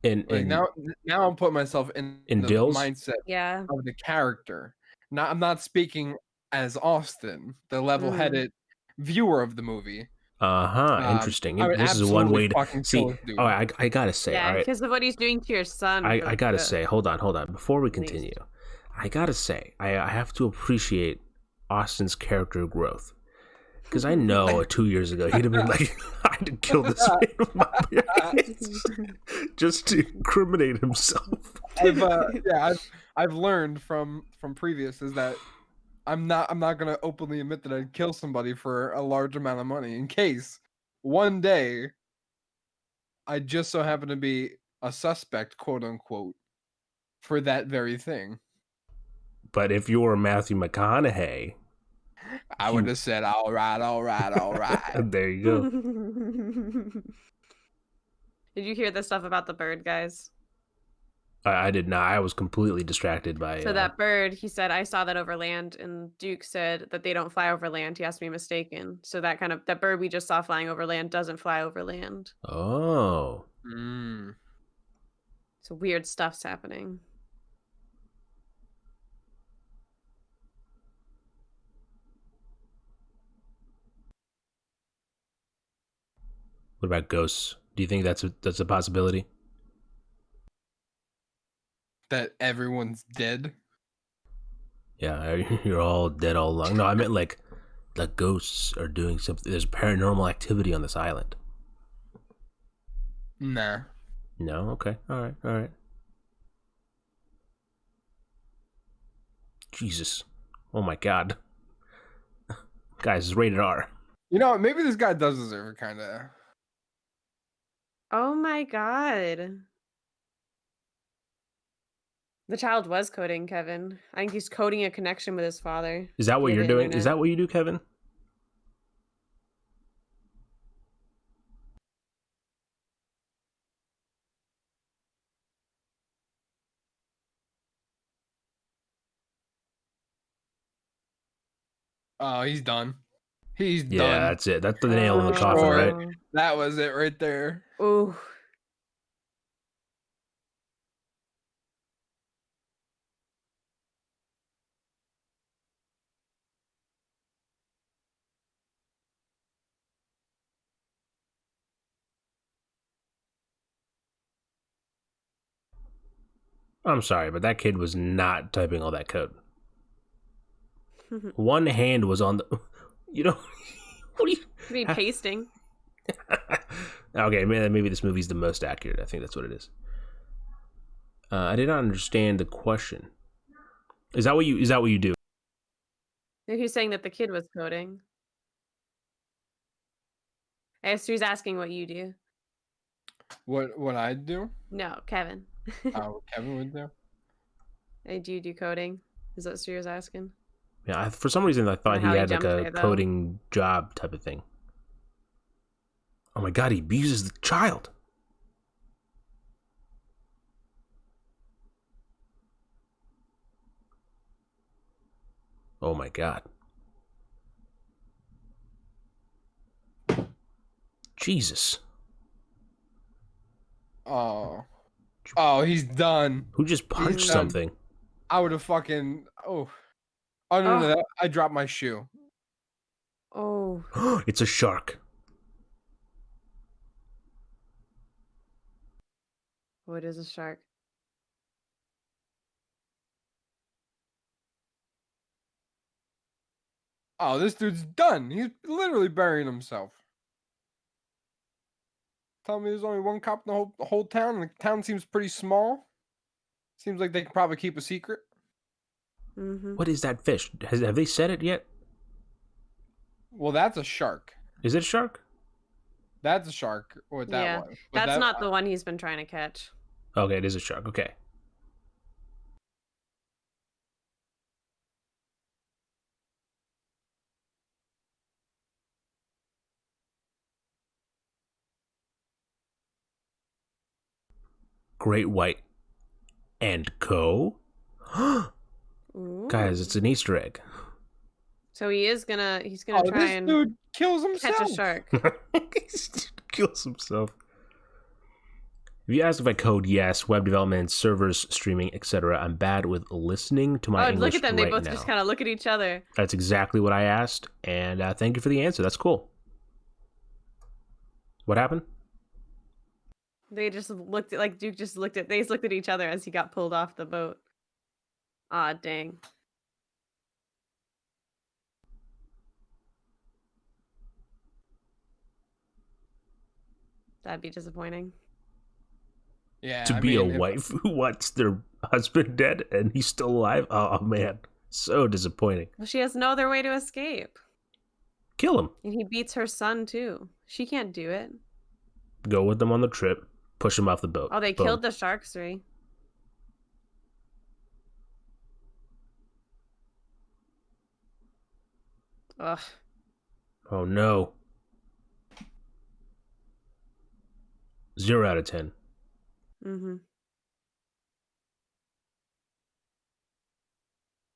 B: now I'm putting myself in the
A: Dill's
B: mindset of the character. I'm not speaking as Austin, the level-headed viewer of the movie.
A: Interesting. This is one way to see. Oh, I gotta say,
C: yeah, because of what he's doing to your son.
A: I gotta say, hold on, before we continue, I gotta say, I have to appreciate Austin's character growth. Because I know 2 years ago he'd have been like, I had to kill this man with my parents just to incriminate himself.
B: I've learned from previous is that I'm not gonna openly admit that I'd kill somebody for a large amount of money in case one day I just so happen to be a suspect, quote unquote, for that very thing.
A: But if you were Matthew McConaughey,
B: I would have said, all right.
A: There you go.
C: Did you hear the stuff about the bird, guys?
A: I did not. I was completely distracted by.
C: So that bird, he said, I saw that over land, and Duke said that they don't fly over land. He has to be mistaken. So that bird we just saw flying over land doesn't fly over land.
A: Oh.
C: So weird stuff's happening.
A: What about ghosts? Do you think that's a possibility?
B: That everyone's dead?
A: Yeah, you're all dead all along. No, I meant like the ghosts are doing something. There's paranormal activity on this island.
B: Nah.
A: No? Okay. All right. Jesus. Oh my God. Guys, it's rated R.
B: You know, maybe this guy does deserve it, kind of.
C: Oh my God. The child was coding, Kevin. I think he's coding a connection with his father.
A: Is that what
C: via
A: you're
C: the
A: doing? Is
C: internet.
A: that what you do, Kevin?
B: Oh, he's done. He's
A: Yeah,
B: done.
A: that's it. That's the nail in the coffin,
B: Destroyed.
A: right?
B: That was it right there.
C: Ooh.
A: I'm sorry, but that kid was not typing all that code. One hand was on the. You know, what do you?
C: Could be pasting.
A: Okay, maybe this movie's the most accurate. I think that's what it is. I did not understand the question. Is that what you do?
C: He's saying that the kid was coding. He's asking what you do.
B: What I do?
C: No, Kevin.
B: Oh, Kevin would do.
C: Hey, do you do coding? Is that what Stuart's asking?
A: Yeah, for some reason I thought he
C: How he
A: had like
C: jumped
A: a
C: there, though.
A: coding job type of thing. Oh my God, he abuses the child. Oh my God. Jesus.
B: Oh, he's done.
A: Who just punched something?
B: I would have fucking. Oh no! I dropped my shoe.
C: Oh.
A: It's a shark.
C: What is a shark?
B: Oh, this dude's done. He's literally burying himself. Tell me there's only one cop in the whole town, and the town seems pretty small. Seems like they could probably keep a secret.
C: Mm-hmm.
A: What is that fish? Have they said it yet?
B: Well, that's a shark.
A: Is it a shark?
B: That's a shark. What that was. But
C: That's not the one he's been trying to catch.
A: Okay, it is a shark. Okay. Great White and Co. Guys, it's an Easter egg.
C: So he's gonna try and
B: dude kills himself.
C: catch a shark.
A: Kills himself. If you ask if I code, yes, web development, servers, streaming, etc. I'm bad with listening to my English
C: look at them. They both
A: now.
C: just kind of look at each other.
A: That's exactly what I asked, and thank you for the answer. That's cool. What happened?
C: They just looked at, like Duke just looked at, they just looked at each other as he got pulled off the boat. Ah, dang. That'd be disappointing.
B: Yeah,
A: To be a wife who wants their husband dead and he's still alive? Oh, man. So disappointing.
C: Well, she has no other way to escape.
A: Kill him.
C: And he beats her son, too. She can't do it.
A: Go with them on the trip. Push him off the boat.
C: Oh, they
A: Boom.
C: killed the sharks 3. Ugh.
A: Oh, no. 0 out of 10.
C: Mm-hmm.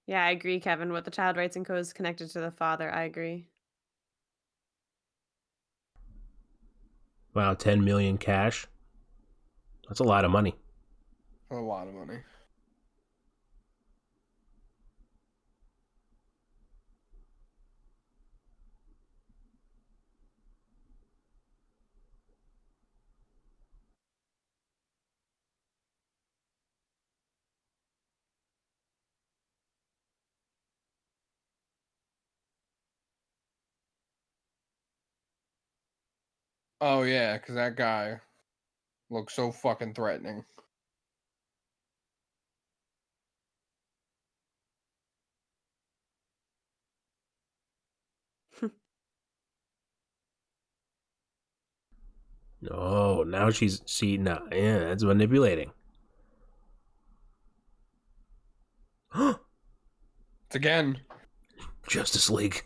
C: Yeah, I agree, Kevin. What the child writes and code is connected to the father. I agree.
A: Wow, 10 million cash. That's a lot of money.
B: A lot of money. Oh yeah, because that guy looks so fucking threatening.
A: Oh, now she's yeah, that's manipulating.
B: It's again.
A: Justice League.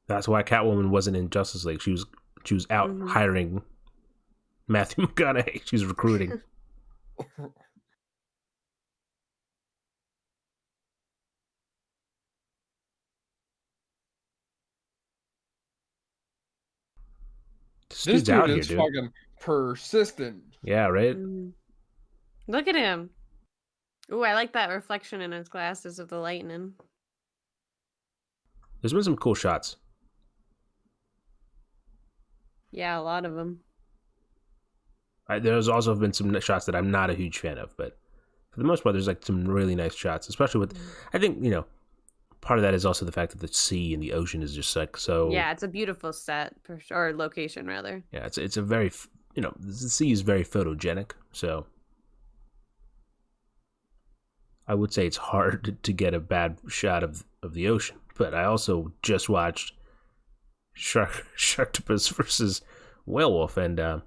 A: That's why Catwoman wasn't in Justice League. She was out hiring Matthew McConaughey. She was recruiting.
B: This
A: dude's
B: dude
A: out
B: is
A: here, dude.
B: fucking persistent.
A: Yeah, right?
C: Look at him. Ooh, I like that reflection in his glasses of the lightning.
A: There's been some cool shots.
C: Yeah, a lot of them.
A: There's also been some shots that I'm not a huge fan of, but for the most part, there's like some really nice shots, especially with, I think, part of that is also the fact that the sea and the ocean is just like so.
C: Yeah, it's a beautiful set, or location, rather.
A: Yeah, it's a very, the sea is very photogenic, so I would say it's hard to get a bad shot of the ocean. But I also just watched Sharktopus versus Werewolf and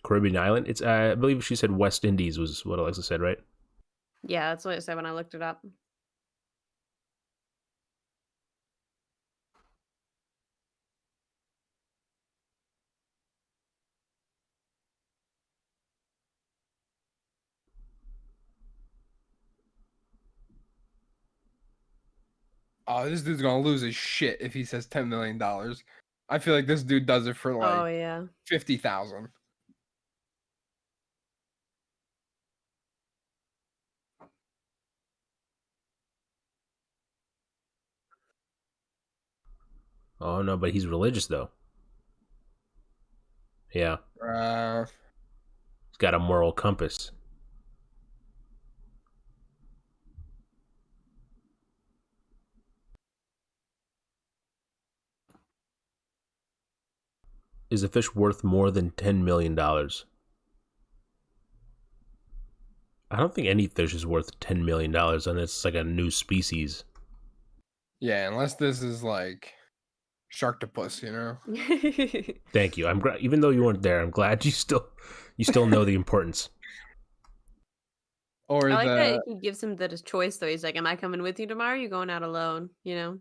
A: Caribbean Island. It's I believe she said West Indies was what Alexa said, right?
C: Yeah, that's what it said when I looked it up.
B: Oh, this dude's gonna lose his shit if he says $10 million. I feel like this dude does it for like 50,000.
A: Oh no, but he's religious though. Yeah. He's got a moral compass. Is a fish worth more than $10 million? I don't think any fish is worth $10 million unless it's like a new species.
B: Yeah, unless this is like Sharktopus, you know?
A: Thank you. I'm glad, even though you weren't there, I'm glad you still know the importance.
C: Or I like that he gives him the choice though. He's like, am I coming with you tomorrow? Or are you going out alone? You know?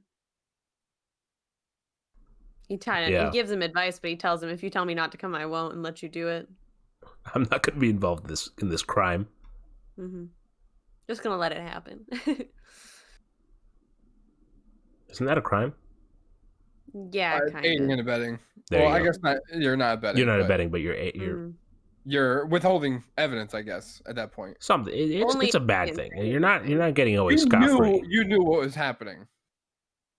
C: He gives him advice, but he tells him, if you tell me not to come, I won't, and let you do it.
A: I'm not going to be involved in this crime.
C: Just gonna let it happen.
B: Isn't
A: that a crime?
C: Yeah, kind of.
B: Aiding and abetting.
A: I
B: guess not. You're not abetting.
A: You're not abetting, but
B: you're withholding evidence, I guess, at that point.
A: Something. It's a bad thing. You're not getting away scot-free.
B: You knew what was happening.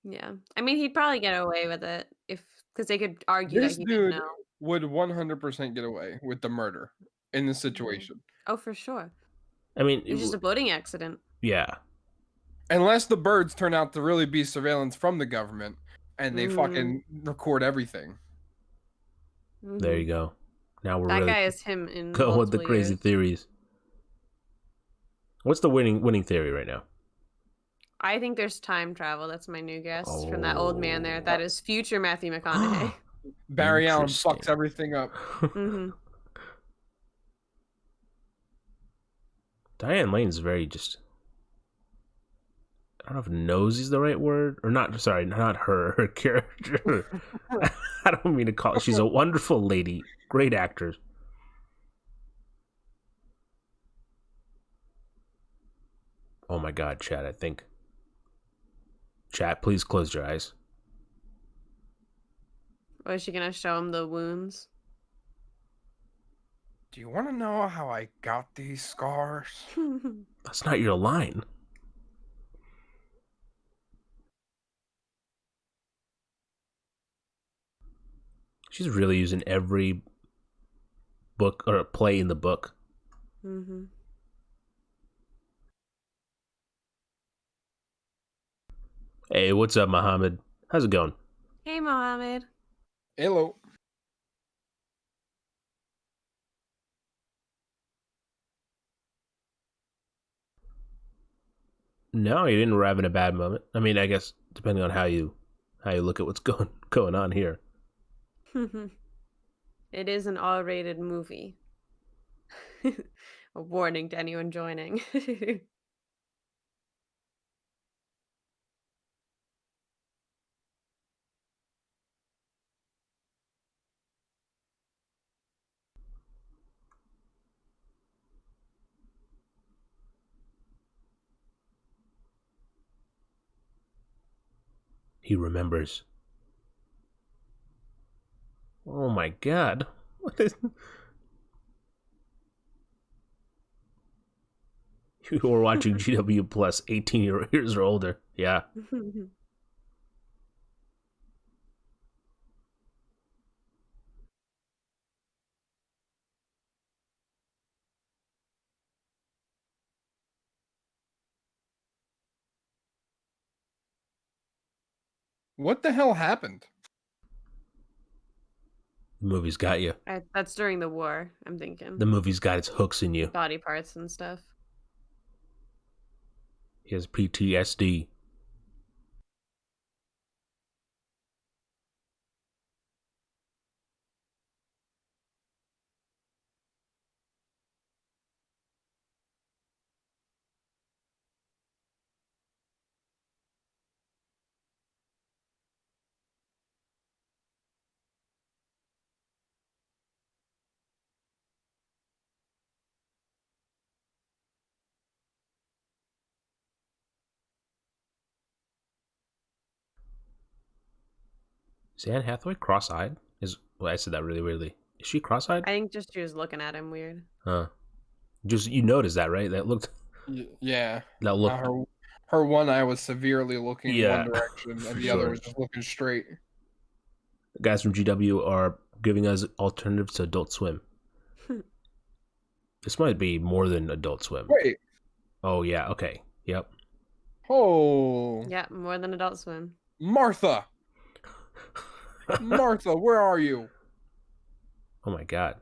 C: Yeah, I mean, he'd probably get away with it because they could argue
B: this
C: that he didn't know.
B: Would 100% get away with the murder in this situation.
C: Oh, for sure.
A: I mean,
C: it was just a boating accident.
A: Yeah.
B: Unless the birds turn out to really be surveillance from the government and they fucking record everything.
A: There you go. Now we're
C: that
A: really
C: guy is him in
A: go with the crazy theories. What's the winning theory right now?
C: I think there's time travel. That's my new guess from that old man there. That is future Matthew McConaughey.
B: Barry Allen fucks everything up.
A: Diane Lane's very just... I don't know if nosy is the right word. Or not, sorry, not her character. I don't mean to call it. She's a wonderful lady. Great actor. Oh my God, chat, I think. Chat, please close your eyes.
C: Or is she going to show him the wounds?
B: Do you want to know how I got these scars?
A: That's not your line. She's really using every book or play in the book. Hey, what's up, Mohammed? How's it going?
C: Hey, Mohammed.
B: Hello.
A: No, you didn't arrive in a bad moment. I mean, I guess depending on how you look at what's going on here.
C: It is an R-rated movie. A warning to anyone joining.
A: He remembers. Oh my god. What is... You were watching GW plus 18 years or older. Yeah.
B: What the hell happened?
A: The movie's got you.
C: That's during the war, I'm thinking.
A: The movie's got its hooks in you.
C: Body parts and stuff.
A: He has PTSD. Is Anne Hathaway cross-eyed? Well, I said that really weirdly. Is she cross-eyed?
C: I think just she was looking at him weird.
A: Huh. Just, you noticed that, right? That looked...
B: Yeah.
A: That looked...
B: Her one eye was severely looking in one direction, and the other
A: sure.
B: was just looking straight.
A: The guys from GW are giving us alternatives to Adult Swim. This might be more than Adult Swim.
B: Wait.
A: Oh, yeah. Okay. Yep.
B: Oh.
C: Yeah, more than Adult Swim.
B: Martha. Martha, where are you?
A: Oh, my God.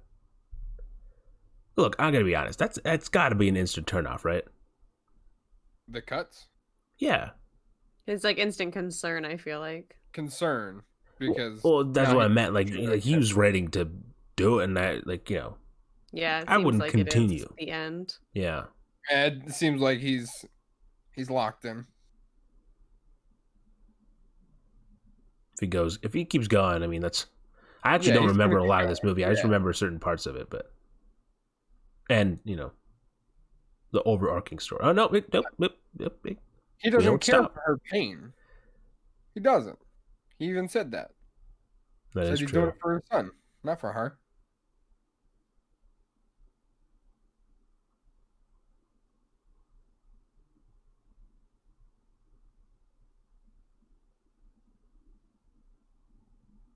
A: Look, I gotta be honest. That's gotta be an instant turnoff, right?
B: The cuts?
A: Yeah.
C: It's like instant concern, I feel like.
B: Concern. Because...
A: Well, that's what I meant. Like he was ready to do it, and
C: Yeah,
A: I wouldn't
C: like
A: continue.
C: It is the end.
A: Yeah.
B: It seems like he's locked in.
A: If he keeps going, I mean, I actually don't remember a lot of this movie. I just remember certain parts of it, and the overarching story. Oh no, nope.
B: He doesn't care for her pain. He doesn't. He even said that.
A: That is
B: he's
A: true.
B: doing it for his son, not for her.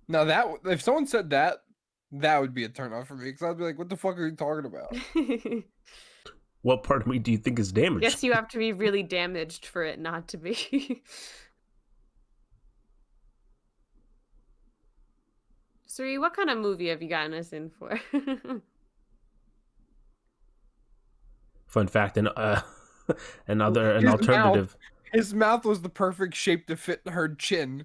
B: Now that if someone said that, that would be a turnoff for me because I'd be like, "What the fuck are you talking about?"
A: What part of me do you think is damaged?
C: Guess you have to be really damaged for it not to be. Suri, what kind of movie have you gotten us in for?
A: Fun fact, an alternative.
B: His mouth was the perfect shape to fit her chin.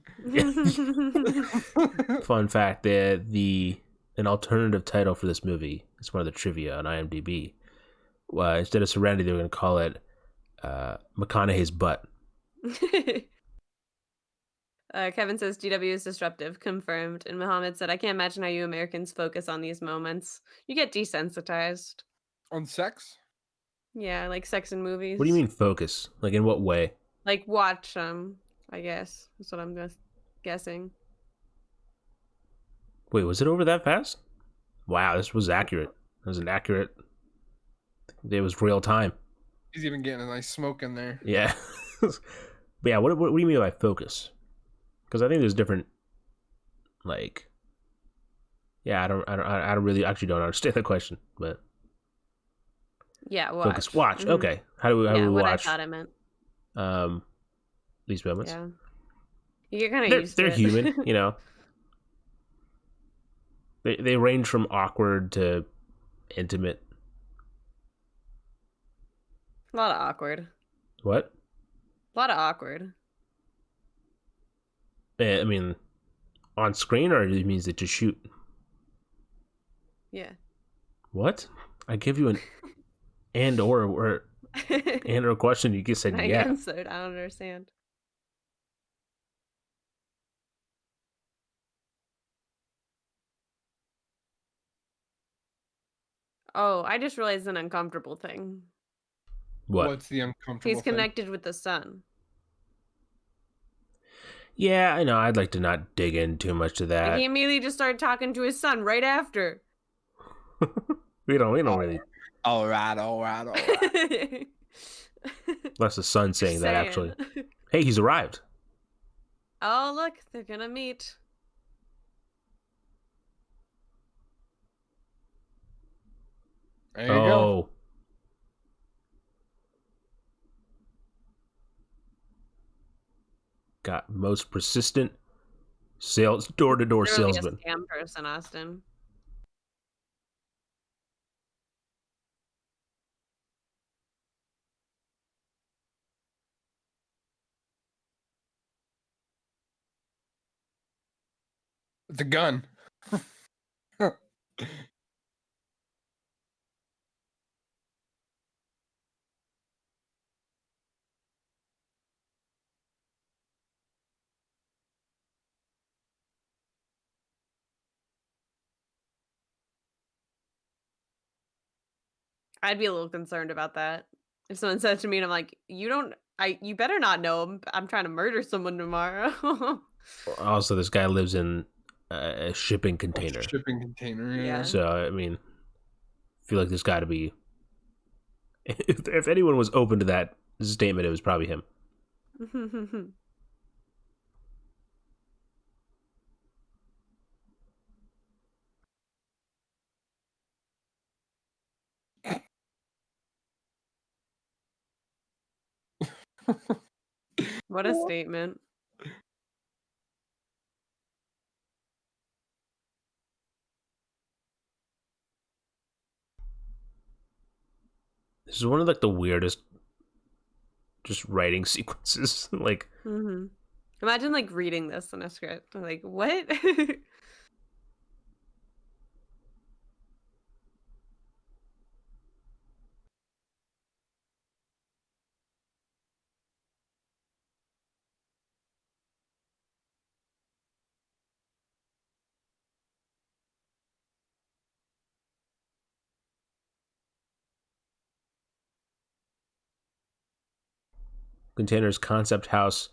A: Fun fact, an alternative title for this movie, it's one of the trivia on IMDb. Instead of Serenity, they were going to call it McConaughey's Butt.
C: Kevin says GW is disruptive, confirmed. And Mohammed said, I can't imagine how you Americans focus on these moments. You get desensitized.
B: On sex?
C: Yeah, like sex in movies.
A: What do you mean focus? Like in what way?
C: Like watch them, I guess. That's what I'm just guessing.
A: Wait, was it over that fast? Wow, this was accurate. It was an accurate... It was real time.
B: He's even getting a nice smoke in there.
A: Yeah. But yeah, what do you mean by focus? Because I think there's different, like... Yeah, I don't really actually don't understand the question, but...
C: Yeah, watch.
A: Focus. Watch. Mm-hmm. Okay. How do we watch?
C: What I thought it meant.
A: These moments.
C: Yeah. You get kind of used to
A: They're
C: it.
A: human, you know. They range from awkward to intimate.
C: A lot of awkward.
A: What?
C: A lot of awkward.
A: I mean, on screen, or it means that to shoot?
C: Yeah.
A: What? I give you an and or question. You just said
C: I
A: yeah.
C: answered. I don't understand. Oh, I just realized an uncomfortable thing.
A: What?
B: What's the uncomfortable
C: He's
B: thing?
C: connected with the sun.
A: Yeah, I know. I'd like to not dig in too much to that.
C: He immediately just started talking to his son right after.
A: we don't really.
B: All right.
A: Unless the son's saying that, actually. Hey, he's arrived.
C: Oh, look, they're gonna meet.
B: There you go.
A: Got most persistent door-to-door salesman.
C: A scam person, Austin.
B: The gun.
C: I'd be a little concerned about that. If someone said to me and I'm like, you better not know I'm trying to murder someone tomorrow.
A: Also, this guy lives in a shipping container.
B: Yeah.
A: So, I mean, I feel like there's got to be... If anyone was open to that statement, it was probably him.
C: What a statement.
A: This is one of like the weirdest just writing sequences. Like,
C: imagine like reading this in a script. Like, what?
A: Container's concept house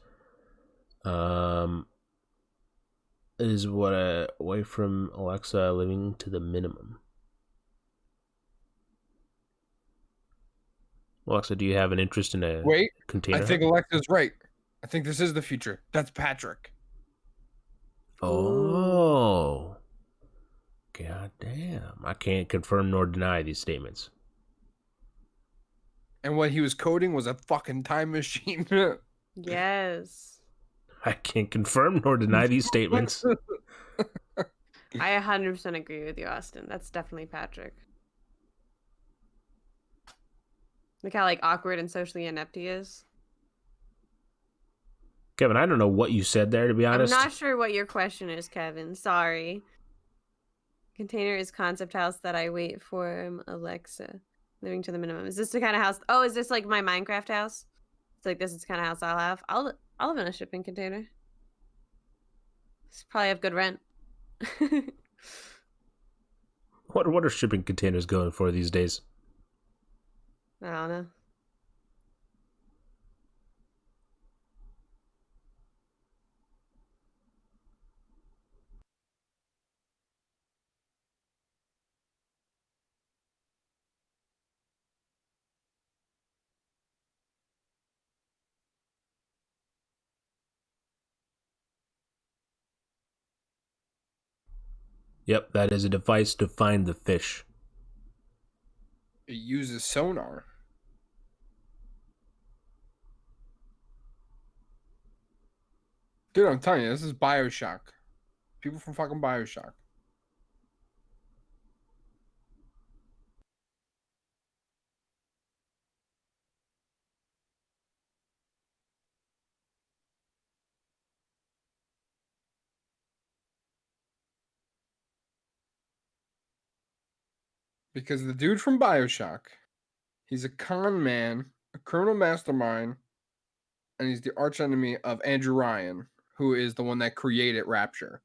A: is what away from Alexa, living to the minimum. Alexa, do you have an interest in a container?
B: I think Alexa's right. I think this is the future. That's Patrick.
A: Oh. God damn. I can't confirm nor deny these statements.
B: And what he was coding was a fucking time machine.
C: Yes.
A: I can't confirm nor deny these statements.
C: I 100% agree with you, Austin. That's definitely Patrick. Look how like awkward and socially inept he is.
A: Kevin, I don't know what you said there, to be honest.
C: I'm not sure what your question is, Kevin. Sorry. Container is concept house that I wait for Alexa. Living to the minimum. Is this the kind of house? Oh, is this like my Minecraft house? It's like this is the kind of house I'll have. I'll live in a shipping container. It's probably have good rent.
A: What are shipping containers going for these days?
C: I don't know.
A: Yep, that is a device to find the fish.
B: It uses sonar. Dude, I'm telling you, this is BioShock. People from fucking BioShock. Because the dude from BioShock, he's a con man, a criminal mastermind, and he's the archenemy of Andrew Ryan, who is the one that created Rapture.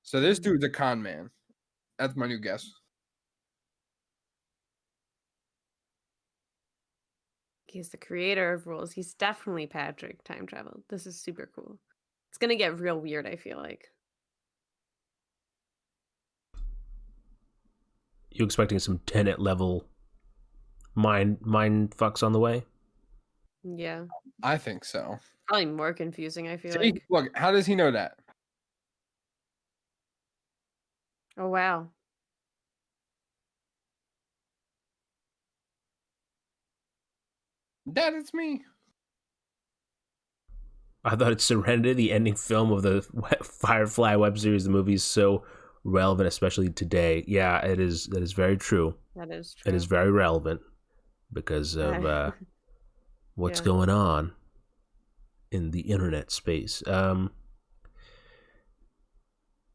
B: So this dude's a con man. That's my new guess.
C: He's the creator of rules. He's definitely Patrick time travel. This is super cool. It's gonna get real weird, I feel like.
A: You expecting some Tenet level mind fucks on the way?
C: Yeah.
B: I think so.
C: Probably more confusing, I feel
B: See,
C: like.
B: look, how does he know that?
C: Oh, wow.
B: Dad, it's me.
A: I thought it's Serenity, the ending film of the Firefly web series. The movie is so relevant, especially today. Yeah, it is. That is very true.
C: That is true.
A: It is very relevant because of what's going on in the internet space.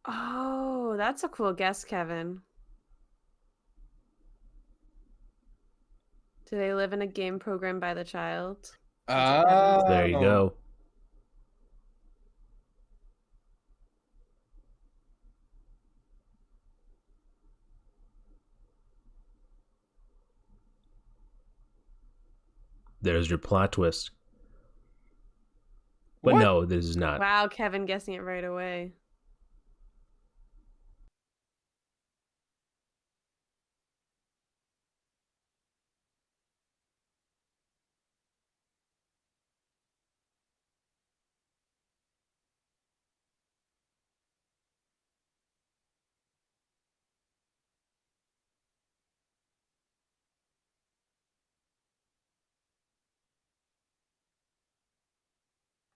C: Oh, that's a cool guess, Kevin. Do they live in a game programmed by the child?
A: There you go. There's your plot twist. But
B: What?
A: no, this is not.
C: Wow, Kevin guessing it right away.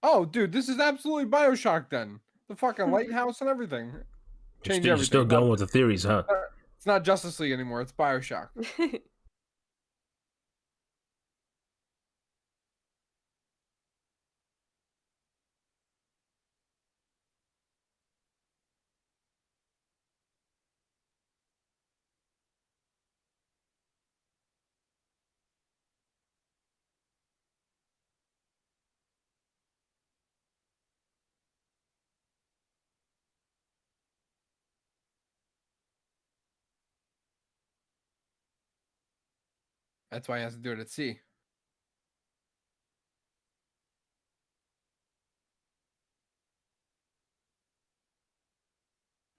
B: Oh, dude, this is absolutely BioShock then. The fucking lighthouse and everything. Change everything.
A: You're still going with the theories, huh?
B: It's not Justice League anymore. It's BioShock. That's why he has to do it at sea.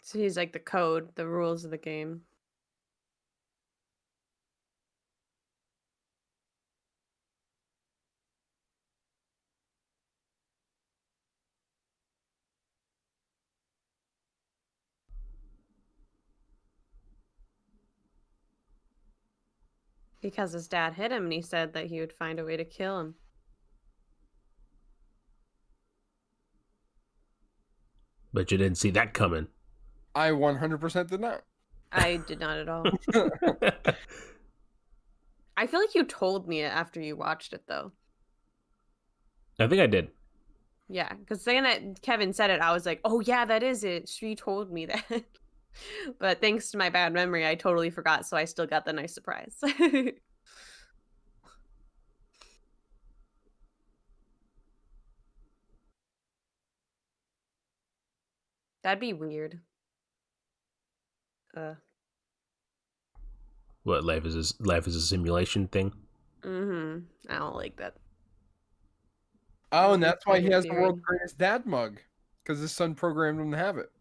C: So he's like the code, the rules of the game. Because his dad hit him and he said that he would find a way to kill him.
A: But you didn't see that coming.
B: I 100% did not.
C: I did not at all. I feel like you told me it after you watched it, though.
A: I think I did.
C: Yeah, because saying that Kevin said it, I was like, oh, yeah, that is it. She told me that. But thanks to my bad memory, I totally forgot, so I still got the nice surprise. That'd be weird.
A: What, life is a simulation thing?
C: I don't like that.
B: Oh, and that's why he has the world's greatest dad mug. Because his son programmed him to have it.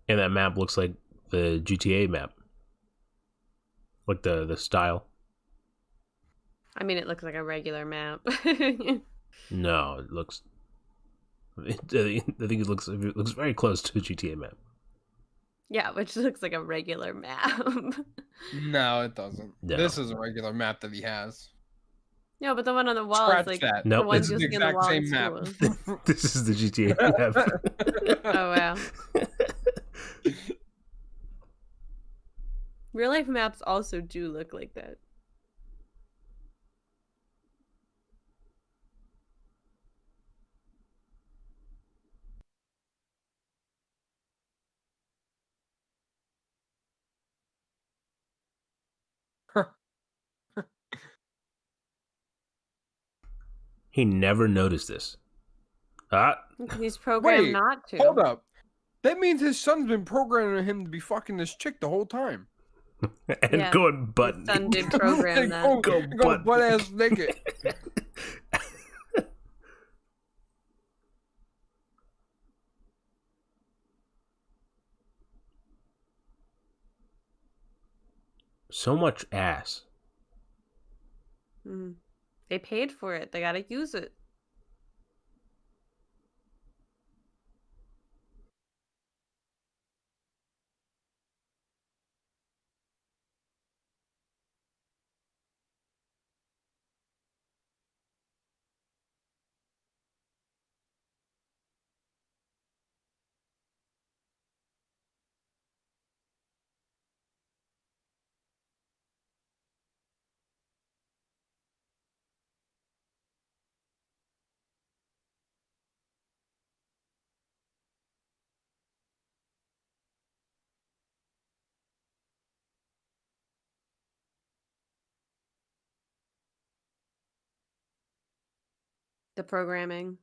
A: And that map looks like the GTA map. Like the style.
C: I mean, it looks like a regular map.
A: No, it looks... I think it looks very close to a GTA map.
C: Yeah, which looks like a regular map.
B: No, it doesn't.
A: No.
B: This is a regular map that he has.
C: No, but the one on the wall
B: Scratch
C: is like
B: that.
A: Nope,
C: the ones
B: It's
C: you'll
B: the
C: see on the
B: exact
C: wall in
B: same map.
C: school.
A: this is the GTA map.
C: Oh wow. Real life maps also do look like that.
A: He never noticed this.
C: He's programmed
B: Wait,
C: not to.
B: hold up. That means his son's been programming him to be fucking this chick the whole time.
A: And going butt
C: his son did
B: And
C: program that.
B: go butt ass naked.
A: So much ass.
C: Mm. They paid for it. They gotta use it. The programming.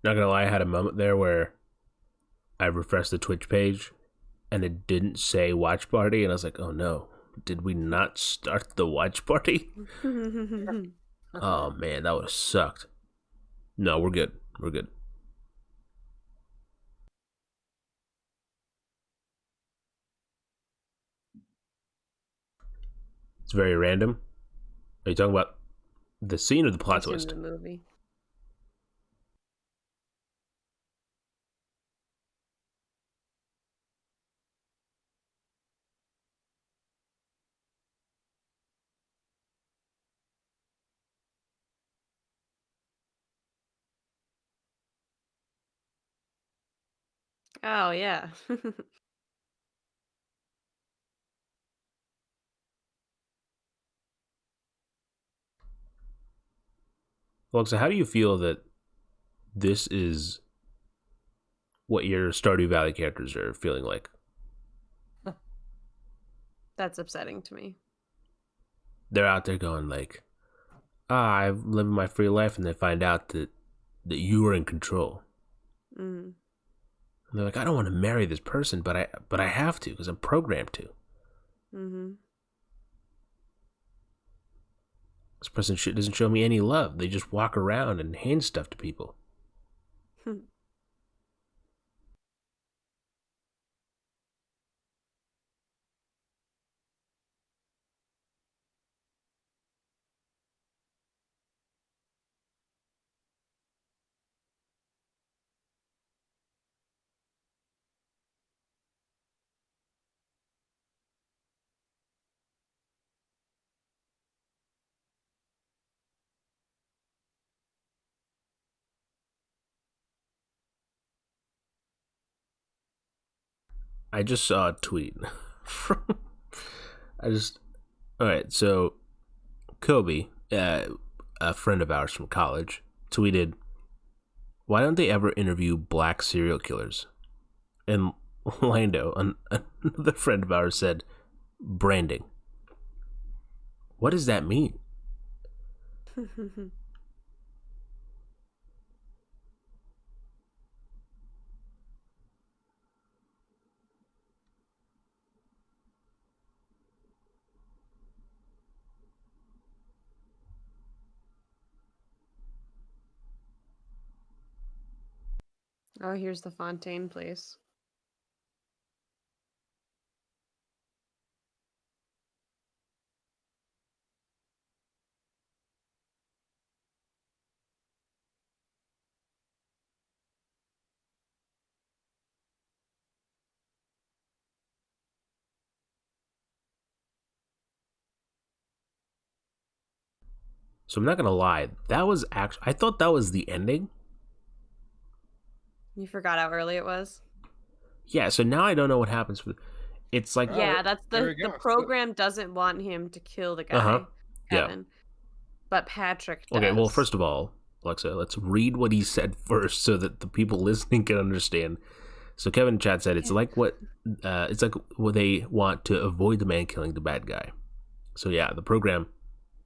A: Not gonna lie, I had a moment there where I refreshed the Twitch page and it didn't say watch party, and I was like, oh no, did we not start the watch party? Oh man, that would have sucked. No, we're good. We're good. It's very random. Are you talking about the scene or the plot
C: It's in
A: twist?
C: the movie. Oh yeah.
A: Well, so how do you feel that this is what your Stardew Valley characters are feeling like?
C: That's upsetting to me.
A: They're out there going like, I'm living my free life, and they find out that you are in control.
C: Mm.
A: And they're like, I don't want to marry this person, but I have to because I'm programmed to.
C: Mm-hmm.
A: This person doesn't show me any love. They just walk around and hand stuff to people. I just saw a tweet from. All right, so Kobe, a friend of ours from college, tweeted, "Why don't they ever interview black serial killers?" And Lando, another friend of ours, said, "Branding." What does that mean?
C: Oh, here's the Fontaine place.
A: So I'm not gonna lie, that was actually, I thought that was the ending.
C: You forgot how early it was?
A: Yeah, so now I don't know what happens with it's like
C: yeah, that's the program doesn't want him to kill the guy, Kevin. Yeah. But Patrick does.
A: Okay, well, first of all, Alexa, let's read what he said first so that the people listening can understand. So Kevin in chat said it's like what they want to avoid the man killing the bad guy. So yeah, the program,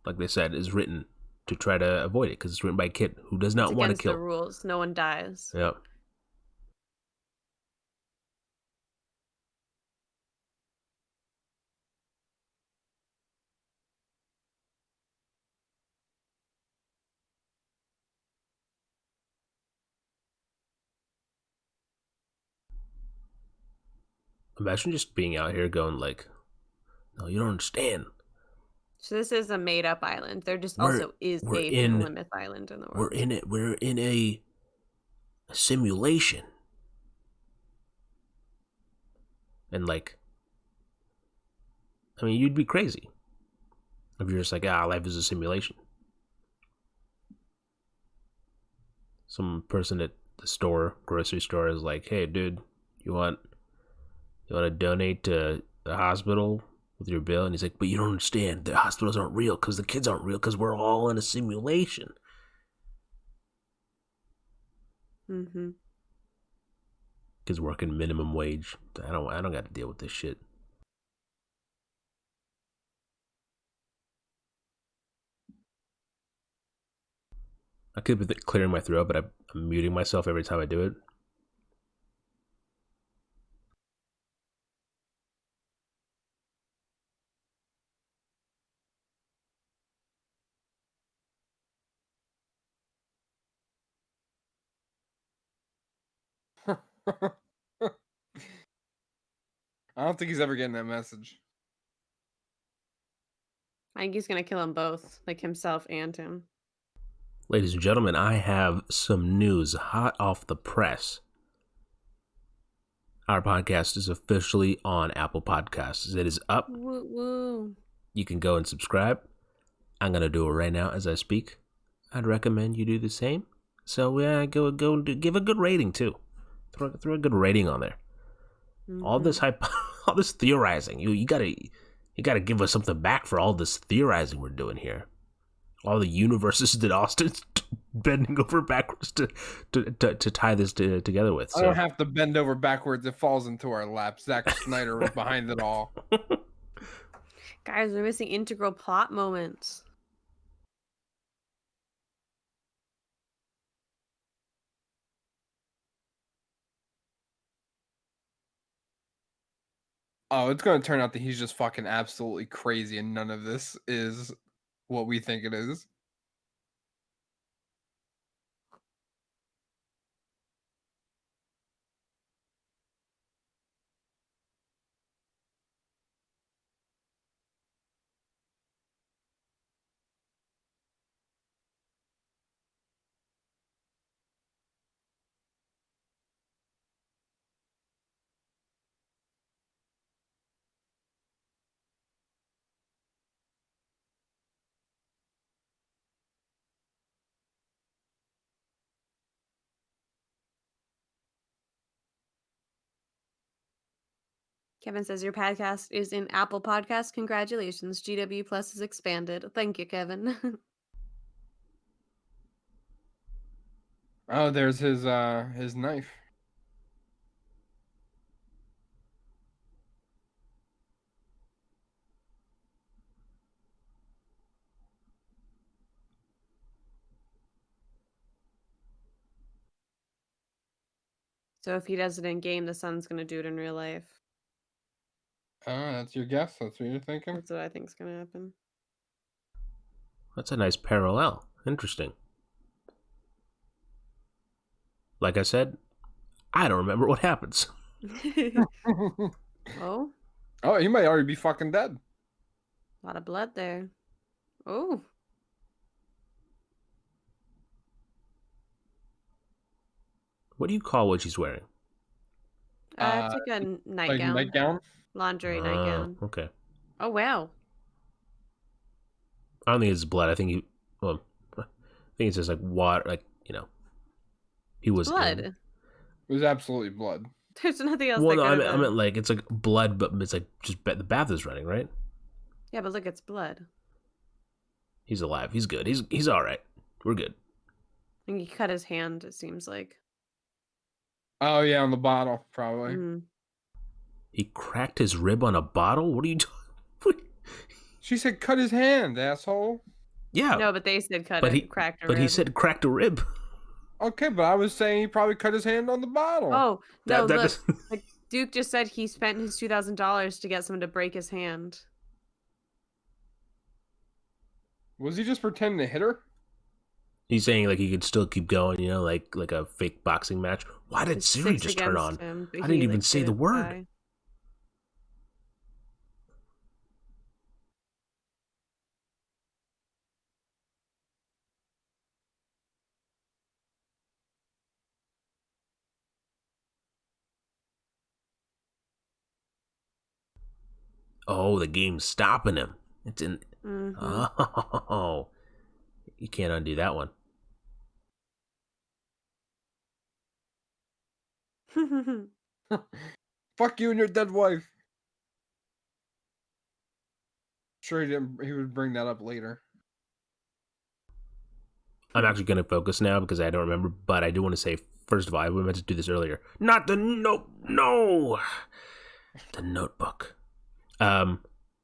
A: like they said, is written to try to avoid it because it's written by a kid who does not want to kill.
C: It's against the rules. No one dies.
A: Yeah. Imagine just being out here going like, no, you don't understand.
C: So this is a made-up island. There just also is a Plymouth Island in the world.
A: We're in a simulation. And like, I mean, you'd be crazy if you're just like, life is a simulation. Some person at the grocery store is like, hey, dude, you want to donate to the hospital with your bill? And he's like, but you don't understand. The hospitals aren't real because the kids aren't real because we're all in a simulation.
C: Mm-hmm.
A: Kids working minimum wage. I don't got to deal with this shit. I could be clearing my throat, but I'm muting myself every time I do it.
B: I don't think he's ever getting that message.
C: I think he's going to kill them both, like himself and him.
A: Ladies and gentlemen, I have some news hot off the press. Our podcast is officially on Apple Podcasts. It is up.
C: Woo woo.
A: You can go and subscribe. I'm going to do it right now as I speak. I'd recommend you do the same. So go give a good rating too. Throw a good rating on there. Mm-hmm. All this all this theorizing. You gotta give us something back for all this theorizing we're doing here. All the universes that Austin's bending over backwards to tie this together with. So.
B: I don't have to bend over backwards. It falls into our laps. Zack Snyder was behind it all.
C: Guys, we're missing integral plot moments.
B: Oh, it's going to turn out that he's just fucking absolutely crazy and none of this is what we think it is.
C: Kevin says your podcast is in Apple Podcasts. Congratulations. GW Plus is expanded. Thank you, Kevin.
B: Oh, there's his knife.
C: So if he does it in game, the son's gonna do it in real life.
B: That's your guess. That's what you're thinking.
C: That's what I think is gonna happen.
A: That's a nice parallel. Interesting. Like I said, I don't remember what happens.
C: Oh?
B: Oh, he might already be fucking dead.
C: A lot of blood there. Oh.
A: What do you call what she's wearing?
C: It's like a nightgown.
B: Like nightgown?
C: Laundry nightgown.
A: Okay.
C: Oh, wow.
A: I don't think it's blood. I think Well, I think it's just like water, like, you know, he was
C: blood.
A: in.
B: It was absolutely blood.
C: There's nothing else.
A: Well, no, I meant like it's like blood, but it's like just the bath is running, right?
C: Yeah, but look, it's blood.
A: He's alive. He's good. He's all right. We're good.
C: I think he cut his hand. It seems like.
B: Oh yeah, on the bottle, probably.
C: Mm.
A: He cracked his rib on a bottle. What are you doing?
B: She said, "Cut his hand, asshole."
A: Yeah.
C: No, but they said cracked a rib.
A: But he said cracked a rib.
B: Okay, but I was saying he probably cut his hand on the bottle.
C: Oh no! Look,
A: is...
C: like Duke just said he spent his $2,000 to get someone to break his hand.
B: Was he just pretending to hit her?
A: He's saying like he could still keep going, you know, like a fake boxing match. Why did Siri just turn on? I didn't even say the word. Die. Oh, the game's stopping him. It's in. Mm-hmm. Oh, you can't undo that one.
B: Fuck you and your dead wife. Sure, he didn't. He would bring that up later.
A: I'm actually going to focus now because I don't remember, but I do want to say, first of all, I meant to do this earlier. Not the no, the Notebook.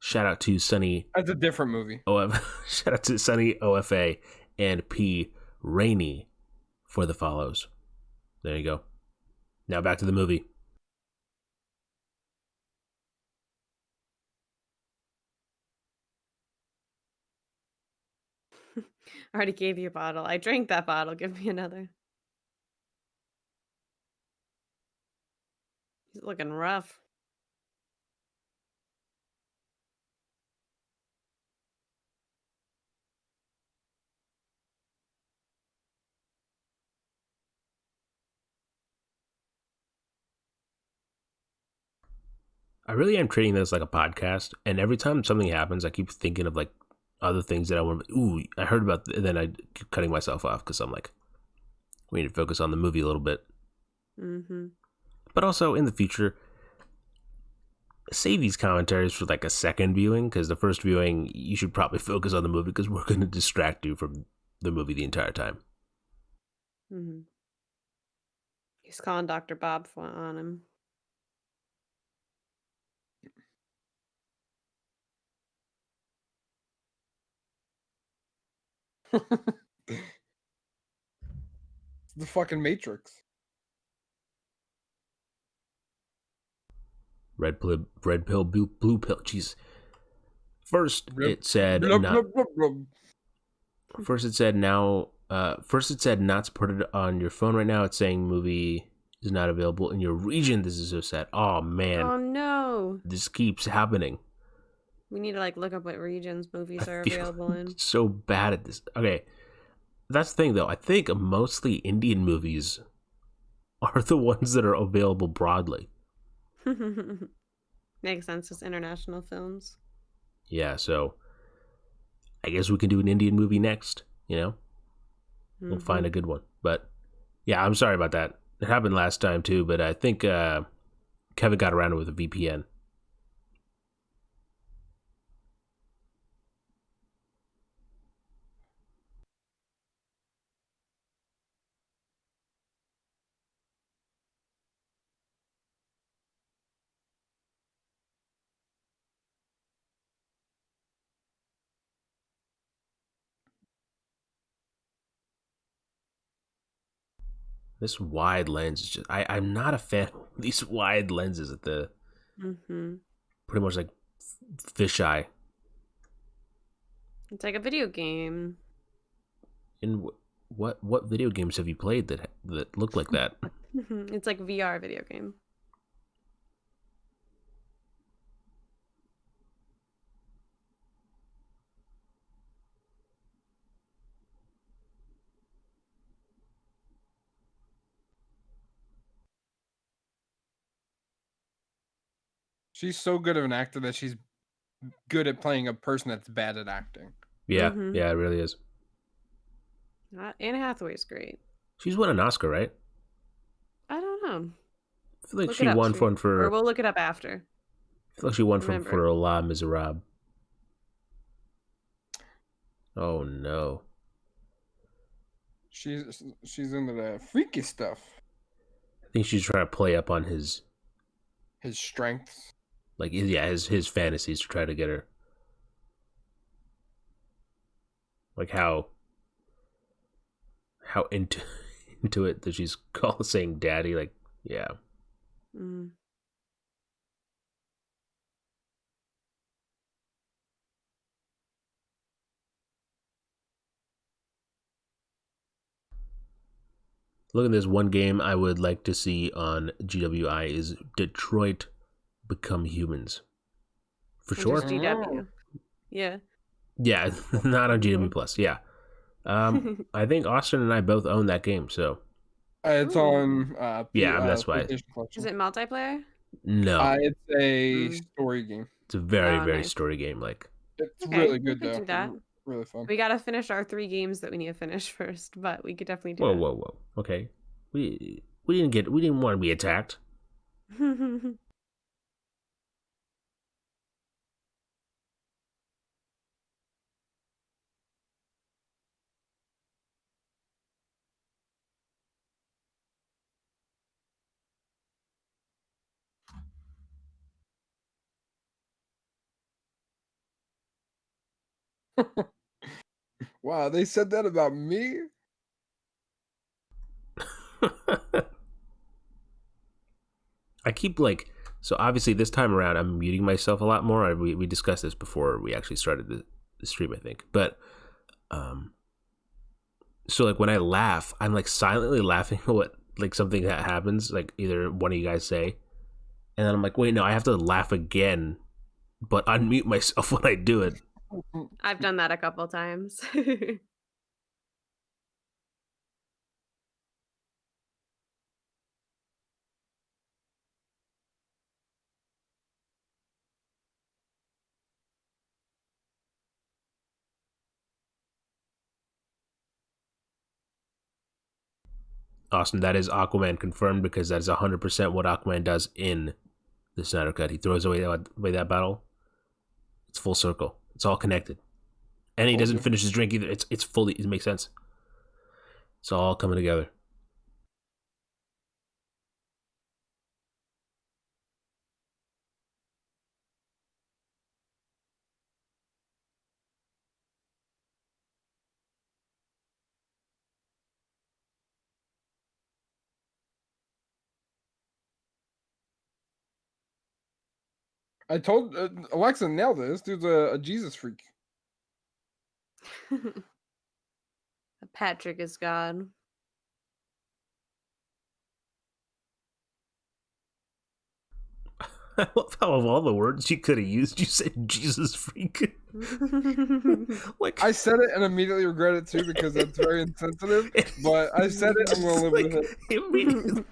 A: Shout out to Sunny.
B: That's a different movie.
A: Shout out to Sunny OFA and P Rainey for the follows. There you go. Now back to the movie.
C: I already gave you a bottle. I drank that bottle. Give me another. He's looking rough.
A: I really am treating this like a podcast, and every time something happens, I keep thinking of like other things that I want to. Ooh, I heard about, and then I keep cutting myself off because I'm like, we need to focus on the movie a little bit.
C: Mm-hmm.
A: But also in the future, save these commentaries for like a second viewing, because the first viewing you should probably focus on the movie because we're going to distract you from the movie the entire time.
C: Mm-hmm. He's calling Dr. Bob on him.
B: The fucking Matrix.
A: Red pill, blue pill. Jeez. First it said not. First it said now. First it said not supported on your phone right now. It's saying movie is not available in your region. This is so sad. Oh man.
C: Oh no.
A: This keeps happening.
C: We need to like look up what regions movies are available in.
A: So bad at this. Okay. That's the thing though. I think mostly Indian movies are the ones that are available broadly.
C: Makes sense. It's international films.
A: Yeah, so I guess we can do an Indian movie next, you know? We'll find a good one. But yeah, I'm sorry about that. It happened last time too, but I think Kevin got around it with a VPN. This wide lens is just I'm not a fan of these wide lenses at the pretty much like fisheye.
C: It's like a video game.
A: In what video games have you played that look like that?
C: It's like a VR video game.
B: She's so good of an actor that she's good at playing a person that's bad at acting.
A: Yeah, yeah, it really is.
C: Anne Hathaway's great.
A: She's won an Oscar, right?
C: I don't know.
A: I feel like she won one for...
C: Or we'll look it up after.
A: I feel like she won for La Miserable. Oh, no.
B: She's into the freaky stuff.
A: I think she's trying to play up on his
B: strengths.
A: Like, yeah, his fantasies to try to get her. Like how into it that she's saying daddy, like, yeah.
C: Mm.
A: Look at this one game I would like to see on GWI is Detroit Become Humans. For sure.
C: Just GW. Yeah.
A: Yeah, not on GW Plus. Yeah. I think Austin and I both own that game, so.
B: It's on.
A: Yeah, that's why.
C: Is it multiplayer?
A: No.
B: It's a story game.
A: It's a very nice story game. Like.
B: It's really good though.
C: Do that.
B: Really fun.
C: We gotta finish our 3 games that we need to finish first, but we could definitely do
A: Whoa. Okay. We didn't want to be attacked.
B: Wow, they said that about me?
A: I keep so obviously this time around I'm muting myself a lot more. We discussed this before we actually started the stream, I think. But so like when I laugh, I'm like silently laughing at what like something that happens, like either one of you guys say, and then I'm like, wait, no, I have to laugh again, but unmute myself when I do it.
C: I've done that a couple times.
A: Austin, that is Aquaman confirmed, because that is 100% what Aquaman does in the Snyder Cut. He throws away that battle. It's full circle. It's all connected. And he doesn't finish his drink either. It's fully, it makes sense. It's all coming together.
B: I told Alexa nailed it. This dude's a Jesus freak.
C: Patrick is God.
A: I love how of all the words you could have used, you said Jesus freak.
B: Like, I said it and immediately regret it too, because it's very insensitive. But I said it, I'm gonna live with it. Immediately.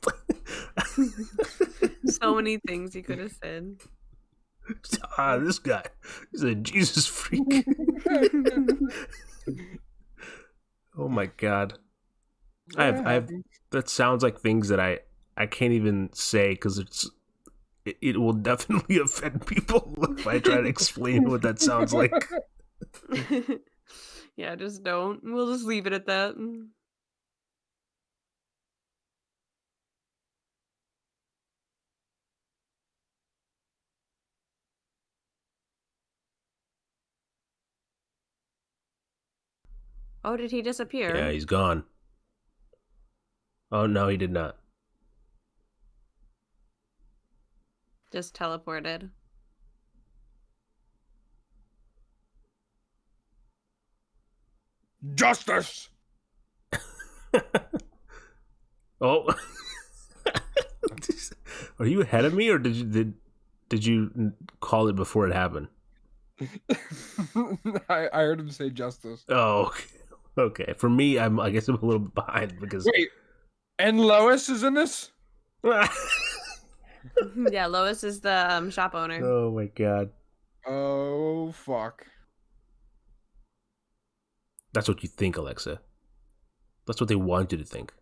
C: So many things you could have said.
A: This guy, he's a Jesus freak. Oh my god. I've that sounds like things that I can't even say, because it will definitely offend people if I try to explain what that sounds like.
C: Yeah, just don't. We'll just leave it at that. Oh, did he disappear?
A: Yeah, he's gone. Oh, no, he did not.
C: Just teleported.
B: Justice!
A: Oh. Are you ahead of me, or did you call it before it happened?
B: I heard him say justice.
A: Oh, okay. For me, I guess I'm a little bit behind, because...
B: Wait, and Lois is in this?
C: Yeah, Lois is the shop owner.
A: Oh my god.
B: Oh, fuck.
A: That's what you think, Alexa. That's what they want you to think.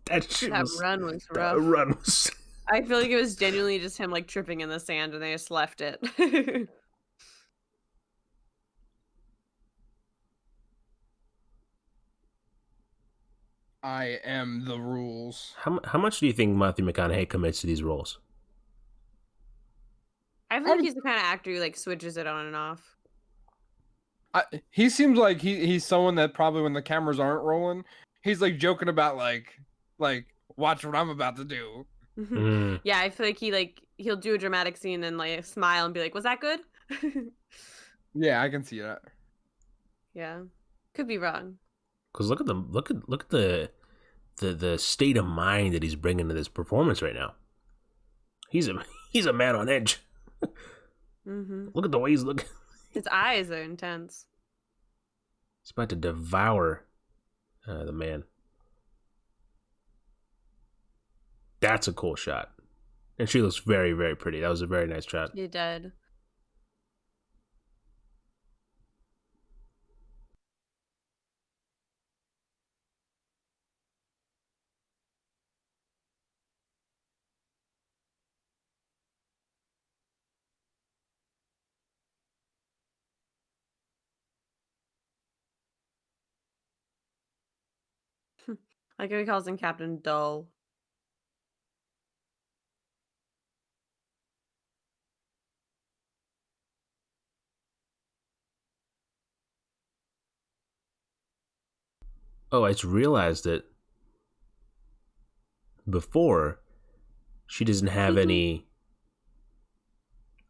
C: That run was
A: That
C: rough.
A: run was.
C: I feel like it was genuinely just him like tripping in the sand and they just left it.
B: I am the rules.
A: How much do you think Matthew McConaughey commits to these roles?
C: I feel like he's the kind of actor who like switches it on and off.
B: He seems like he's someone that probably when the cameras aren't rolling, he's like joking about like watch what I'm about to do.
C: Yeah, I feel like he'll do a dramatic scene and like smile and be like, "Was that good?"
B: Yeah, I can see that.
C: Yeah, could be wrong.
A: Because look at the state of mind that he's bringing to this performance right now. He's a man on edge. Look at the way he's looking.
C: His eyes are intense.
A: He's about to devour the man. That's a cool shot. And she looks very, very pretty. That was a very nice shot.
C: She did. Like how he calls him Captain Dull.
A: Oh, I just realized that before she doesn't have any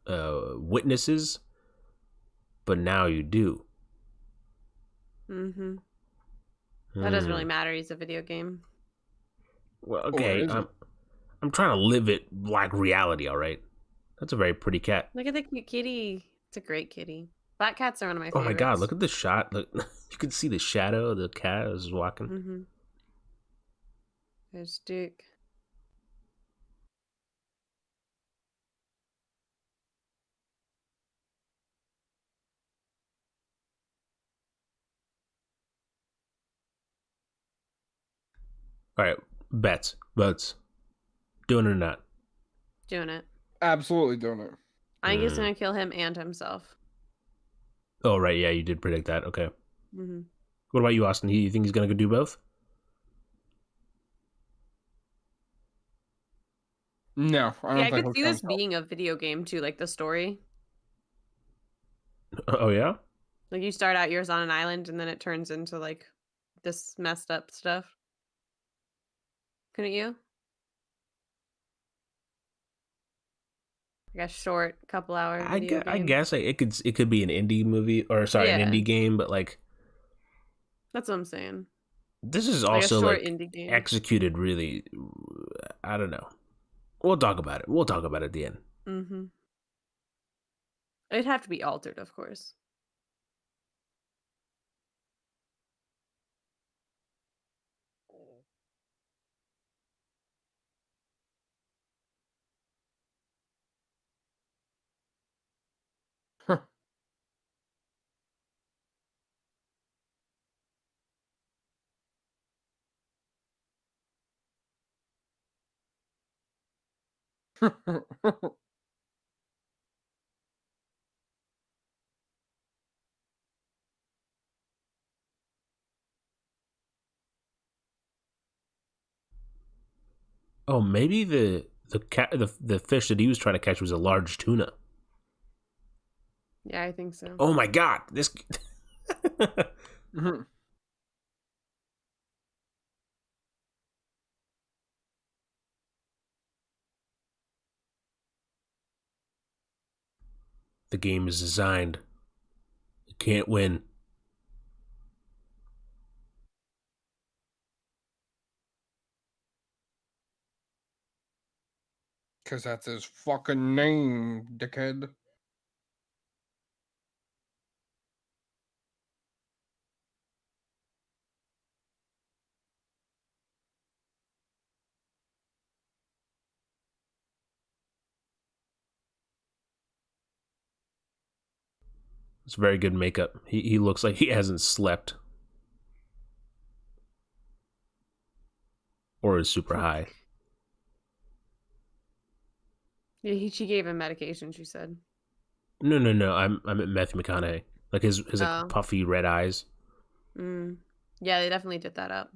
A: witnesses, but now you do.
C: That doesn't really matter. He's a video game.
A: Well, okay, I'm trying to live it like reality, all right? That's a very pretty cat.
C: Look at the cute kitty. It's a great kitty. Black cats are one of my
A: Oh
C: favorites.
A: my god, look at the shot. Look, you can see the shadow of the cat as walking.
C: There's Duke.
A: All right, bets. Doing it or not?
C: Doing it.
B: Absolutely doing it.
C: I think he's gonna kill him and himself.
A: Oh right, yeah, you did predict that. Okay. What about you, Austin? You think he's gonna go do both?
B: No, I don't
C: I
B: think
C: could see this being a video game too, like the story.
A: Oh yeah.
C: Like you start out yours on an island and then it turns into like this messed up stuff. Couldn't you? Like a short couple hour video game.
A: I guess it could be an indie movie or an indie game, but like
C: that's what I'm saying.
A: This is
C: like
A: also
C: a short
A: like
C: indie game.
A: executed really. I don't know. We'll talk about it. We'll talk about it at the end.
C: It'd have to be altered, of course.
A: Oh, maybe the fish that he was trying to catch was a large tuna.
C: Yeah, I think so.
A: Oh my god, this. The game is designed. You can't win.
B: Because that's his fucking name, dickhead.
A: It's very good makeup. He looks like he hasn't slept or is super high.
C: Yeah, she gave him medication, she said.
A: No. I'm at Matthew McConaughey. Like his like puffy red eyes.
C: Yeah, they definitely did that up.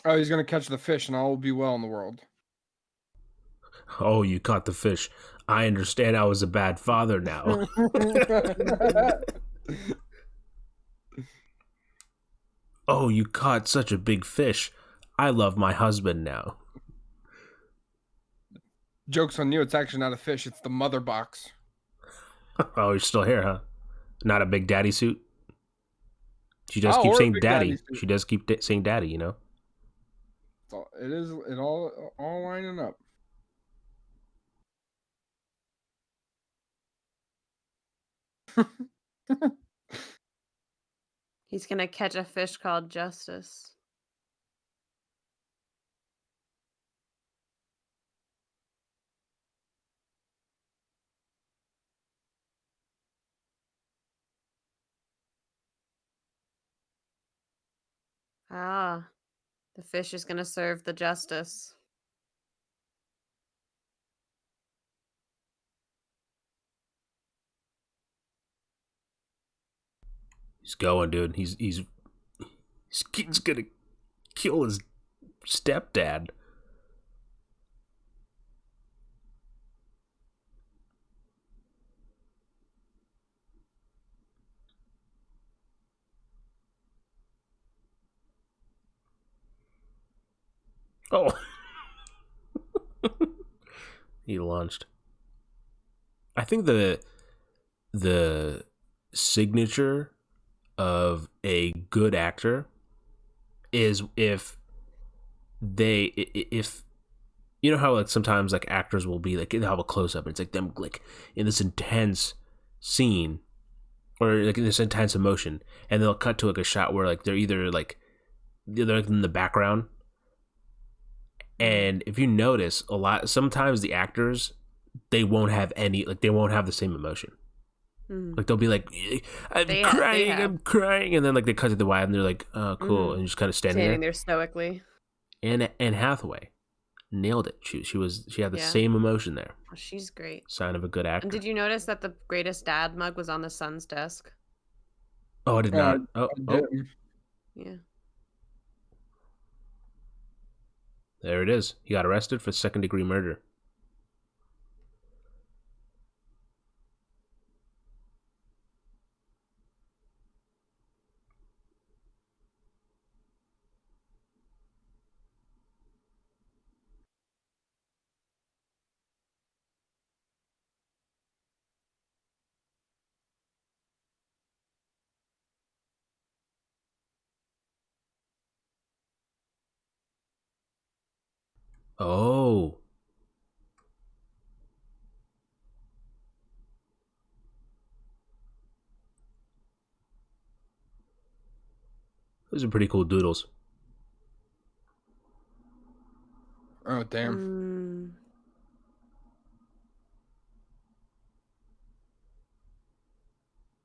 B: Oh, he's gonna catch the fish, and all will be well in the world.
A: Oh, you caught the fish. I understand I was a bad father now. Oh, you caught such a big fish. I love my husband now.
B: Joke's on you, it's actually not a fish, it's the mother box.
A: Oh, you're still here, huh? Not a big daddy suit? She does keep saying daddy. She does keep saying daddy, you know?
B: It all lining up.
C: He's gonna catch a fish called Justice. Ah, the fish is gonna serve the justice.
A: He's going, dude. He's gonna kill his stepdad. Oh. He launched. I think the signature of a good actor is if you know how like sometimes like actors will be like they'll have a close up and it's like them like in this intense scene or like in this intense emotion and they'll cut to like a shot where like they're either like they're like in the background. And if you notice a lot, sometimes the actors they won't have the same emotion. Like they'll be like, I'm crying, and then like they cut to the wide and they're like, oh, cool, and just kind of standing
C: there stoically.
A: And Hathaway nailed it. She had the same emotion there.
C: Oh, she's great.
A: Sign of a good actor.
C: And did you notice that the greatest dad mug was on the son's desk?
A: Oh, I did not. Oh.
C: Yeah.
A: There it is. He got arrested for second-degree murder. Oh. Those are pretty cool doodles.
B: Oh, damn.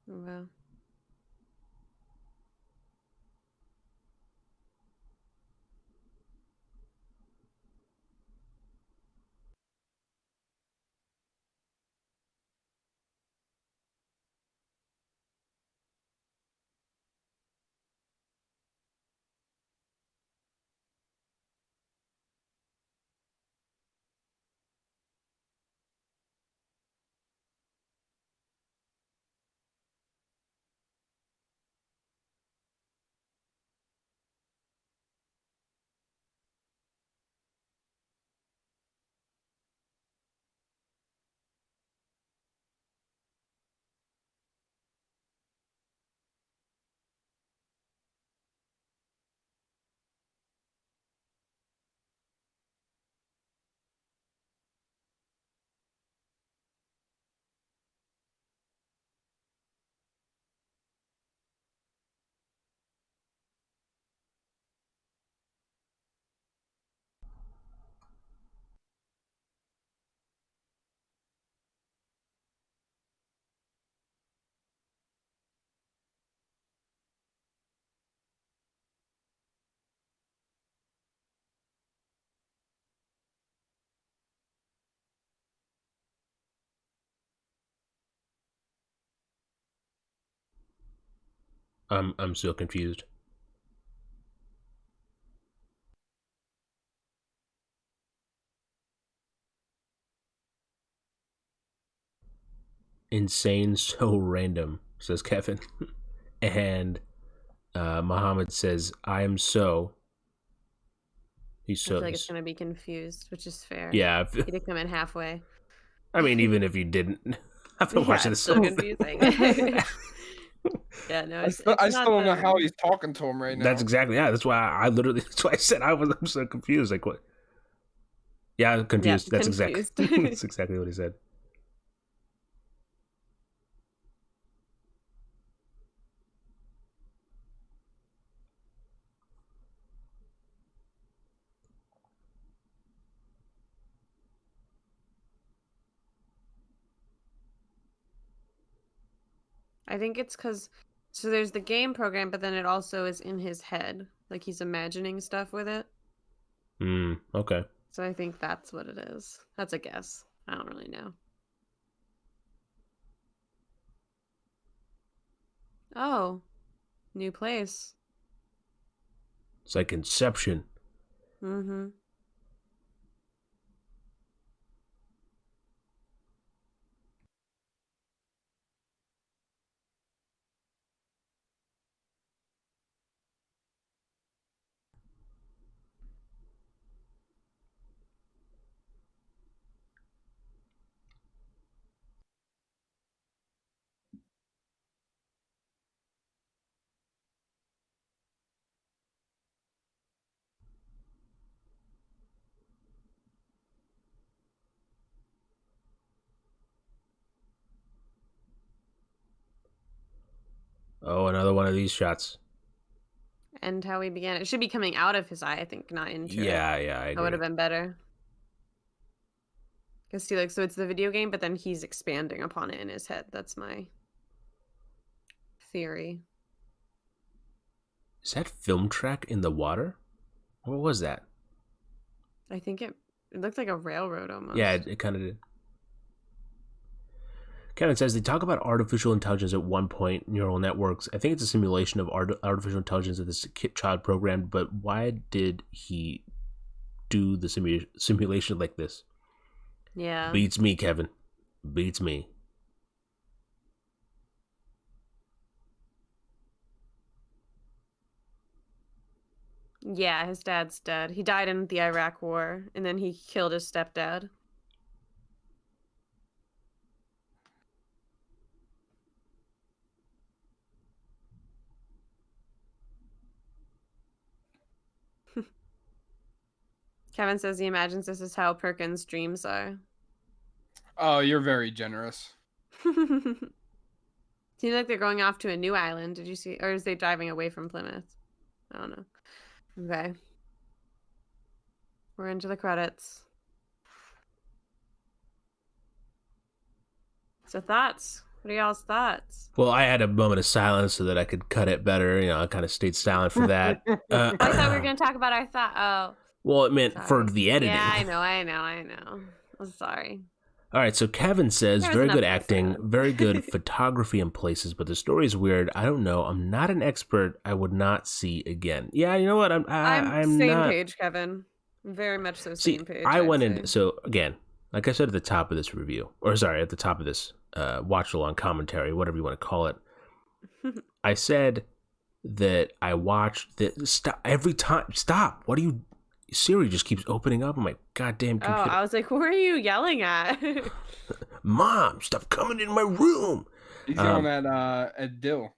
C: Wow.
A: I'm still confused. Insane, so random, says Kevin. And Muhammad says, I am so. He's so.
C: I feel like it's going to be confused, which is fair.
A: Yeah.
C: You to come in halfway.
A: I mean, even if you didn't, after watching this,
C: so confusing. Yeah, no,
B: I still don't know how he's talking to him right now.
A: That's exactly, yeah. That's why that's why I said I'm so confused. Like, what? Yeah, I'm confused.
C: Yeah,
A: that's
C: confused.
A: that's exactly what he said.
C: I think it's because, so there's the game program, but then it also is in his head. Like he's imagining stuff with it.
A: Okay.
C: So I think that's what it is. That's a guess. I don't really know. Oh, new place.
A: It's like Inception.
C: Mm-hmm.
A: Oh, another one of these shots.
C: And how we began. It should be coming out of his eye, I think, not into it.
A: Yeah, I agree.
C: That would have been better. Because see, like, so it's the video game, but then he's expanding upon it in his head. That's my theory.
A: Is that film track in the water? What was that?
C: I think it looked like a railroad almost.
A: Yeah, it kind of did. Kevin says they talk about artificial intelligence at one point, neural networks. I think it's a simulation of artificial intelligence that this child programmed, but why did he do the simulation like this?
C: Yeah.
A: Beats me, Kevin. Beats me.
C: Yeah, his dad's dead. He died in the Iraq War, and then he killed his stepdad. Kevin says he imagines this is how Perkins' dreams are.
B: Oh, you're very generous.
C: Seems like they're going off to a new island. Did you see? Or is they driving away from Plymouth? I don't know. Okay. We're into the credits. So thoughts? What are y'all's thoughts?
A: Well, I had a moment of silence so that I could cut it better. You know, I kind of stayed silent for that.
C: I thought we were going to talk about our thought. Oh.
A: Well, it meant for the editing.
C: Yeah, I know. I'm sorry.
A: All right, so Kevin says, very good acting, very good photography in places, but the story is weird. I don't know. I'm not an expert. I would not see again. Yeah, you know what? I'm
C: same
A: not...
C: page, Kevin. Very much so same page.
A: I went in... So, again, like I said at the top of this review, or sorry, at the top of this watch-along commentary, whatever you want to call it, I said that I watched... Stop! Every time... Stop! What are you... Siri just keeps opening up on my goddamn computer.
C: Oh, I was like, who are you yelling at?
A: Mom, stop coming in my room.
B: He's yelling at Dill.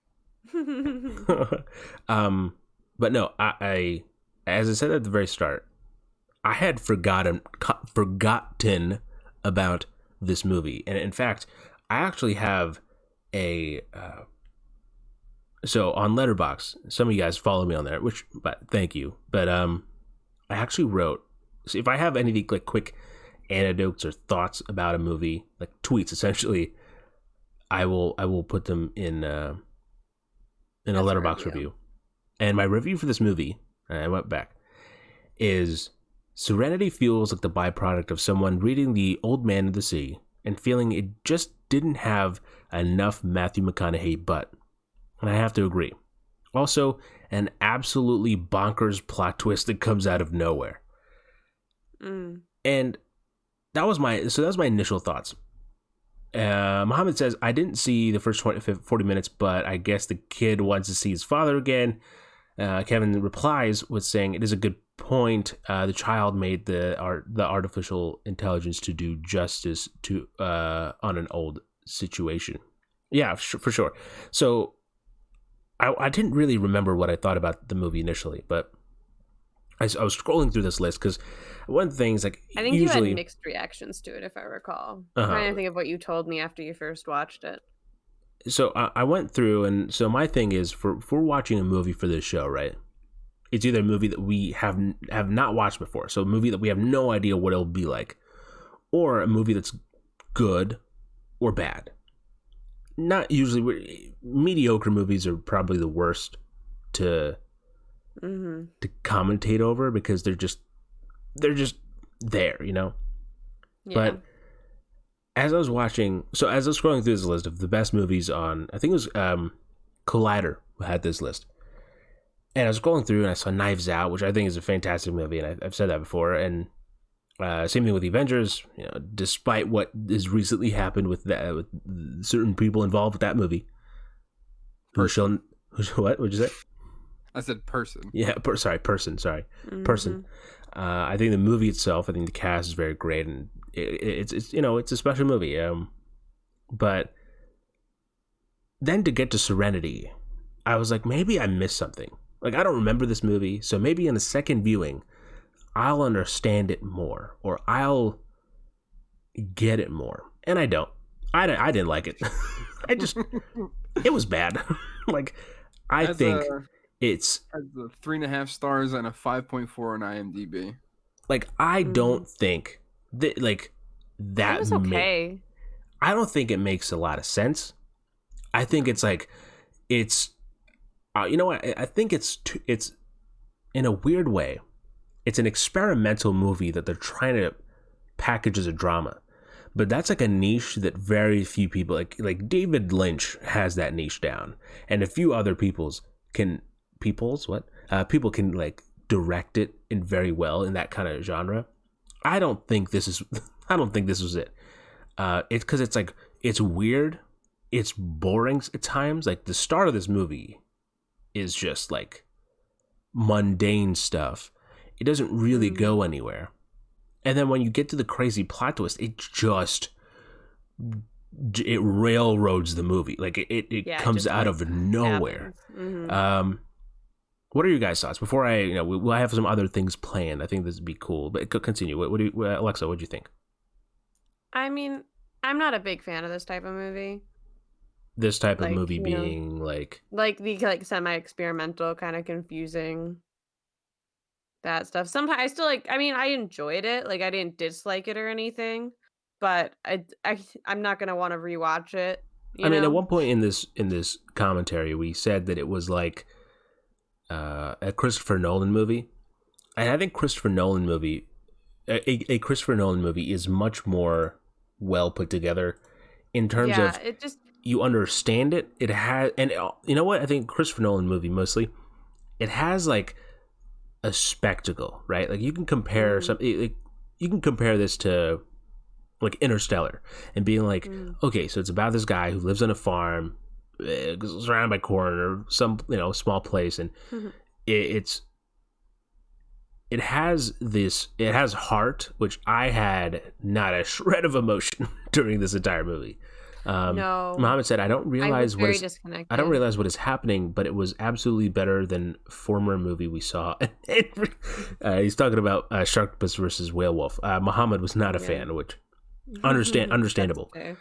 A: But no, I as I said at the very start, I had forgotten about this movie, and in fact, I actually have a so on Letterboxd. Some of you guys follow me on there, but thank you. But I actually wrote, so if I have any like quick anecdotes or thoughts about a movie, like tweets essentially, I will put them in a Letterboxd review. And my review for this movie, I went back, is Serenity feels like the byproduct of someone reading The Old Man and the Sea and feeling it just didn't have enough Matthew McConaughey butt. And I have to agree. Also, an absolutely bonkers plot twist that comes out of nowhere. And that was my initial thoughts. Muhammad says, I didn't see the first 40 minutes, but I guess the kid wants to see his father again. Kevin replies with saying, it is a good point. The child made the artificial intelligence to do justice to on an old situation. Yeah, for sure. So I didn't really remember what I thought about the movie initially, but I was scrolling through this list because one of the things, like,
C: I think usually, you had mixed reactions to it, if I recall. I'm trying to think of what you told me after you first watched it.
A: So I went through, and so my thing is, if we're watching a movie for this show, right? It's either a movie that we have not watched before, so a movie that we have no idea what it'll be like, or a movie that's good or bad. Not usually, mediocre movies are probably the worst to commentate over because they're just there, you know? Yeah. But as I was scrolling through this list of the best movies on, I think it was Collider who had this list. And I was scrolling through and I saw Knives Out, which I think is a fantastic movie, and I've said that before. And same thing with the Avengers, you know, despite what has recently happened with certain people involved with that movie. What? What'd you say?
B: I said person.
A: Yeah, person. Sorry, person. I think the movie itself, I think the cast is very great, and it's you know, it's a special movie. But then to get to Serenity, I was like, maybe I missed something. Like, I don't remember this movie, so maybe in a second viewing, I'll understand it more, or I'll get it more. And I don't. I didn't like it. It was bad. Like, I think it's
B: 3.5 stars and a 5.4 on IMDb.
A: Like, I don't think that, like, that
C: was okay.
A: I don't think it makes a lot of sense. I think it's like, it's, you know what? I think it's in a weird way, it's an experimental movie that they're trying to package as a drama. But that's like a niche that very few people, like David Lynch has that niche down, and a few other people can like direct it in very well in that kind of genre. I don't think this was it. It's because it's like, it's weird, it's boring at times. Like, the start of this movie is just like mundane stuff. It doesn't really go anywhere. And then when you get to the crazy plot twist, it railroads the movie. Like, it comes out of nowhere. What are your guys' thoughts? Before we'll have some other things planned. I think this would be cool, but continue. Alexa, what do you think?
C: I mean, I'm not a big fan of this type of movie.
A: This type of movie being like
C: the semi-experimental, kind of confusing, that stuff. Sometimes I still I enjoyed it. Like, I didn't dislike it or anything, but I'm not gonna want to rewatch it.
A: I mean, at one point in this commentary, we said that it was like a Christopher Nolan movie, and I think a Christopher Nolan movie is much more well put together in terms of
C: it just,
A: you understand it. It has, and you know what? I think Christopher Nolan movie mostly, it has like a spectacle, right? Like, you can compare you can compare this to like Interstellar and being like, okay, so it's about this guy who lives on a farm, surrounded by corn or some small place, and it has heart, which I had not a shred of emotion during this entire movie.
C: No,
A: Muhammad said, I don't realize what is happening, but it was absolutely better than former movie we saw. He's talking about Sharktopus versus Whale Wolf. Muhammad was not a fan, which understandable.
C: See,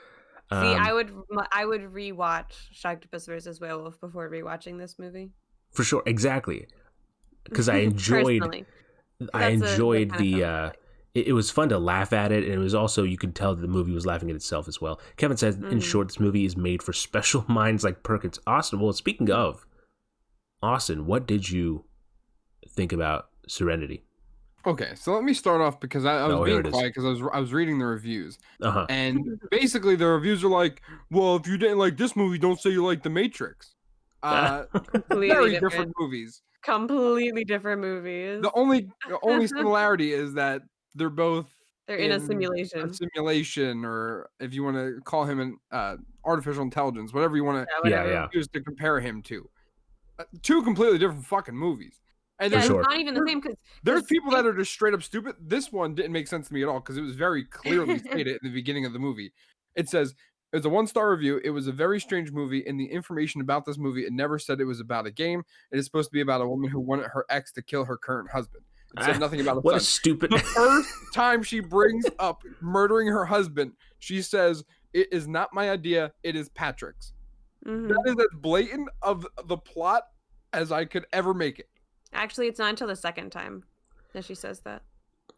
C: I would rewatch Sharktopus versus Whale Wolf before rewatching this movie.
A: For sure, exactly, because I enjoyed it was fun to laugh at it, and it was also, you could tell that the movie was laughing at itself as well. Kevin says, in short, this movie is made for special minds like Perkins. Austin, well, speaking of, Austin, what did you think about Serenity?
B: Okay, so let me start off, because I was being quiet because I was reading the reviews, and basically the reviews are like, well, if you didn't like this movie, don't say you like The Matrix. Very different movies.
C: Completely different movies.
B: The only similarity is that they're both
C: in a simulation.
B: or if you want to call him an artificial intelligence, whatever you want
A: to
B: use to compare him to. Two completely different fucking movies. And
C: it's not even the same because
B: there's people that are just straight up stupid. This one didn't make sense to me at all because it was very clearly stated in the beginning of the movie. It says, it's a 1-star review. It was a very strange movie. And the information about this movie, it never said it was about a game. It is supposed to be about a woman who wanted her ex to kill her current husband. It said nothing about a
A: what
B: son.
A: A stupid.
B: The first time she brings up murdering her husband, she says, it is not my idea. It is Patrick's. Mm-hmm. That is as blatant of the plot as I could ever make it.
C: Actually, it's not until the second time that she says that.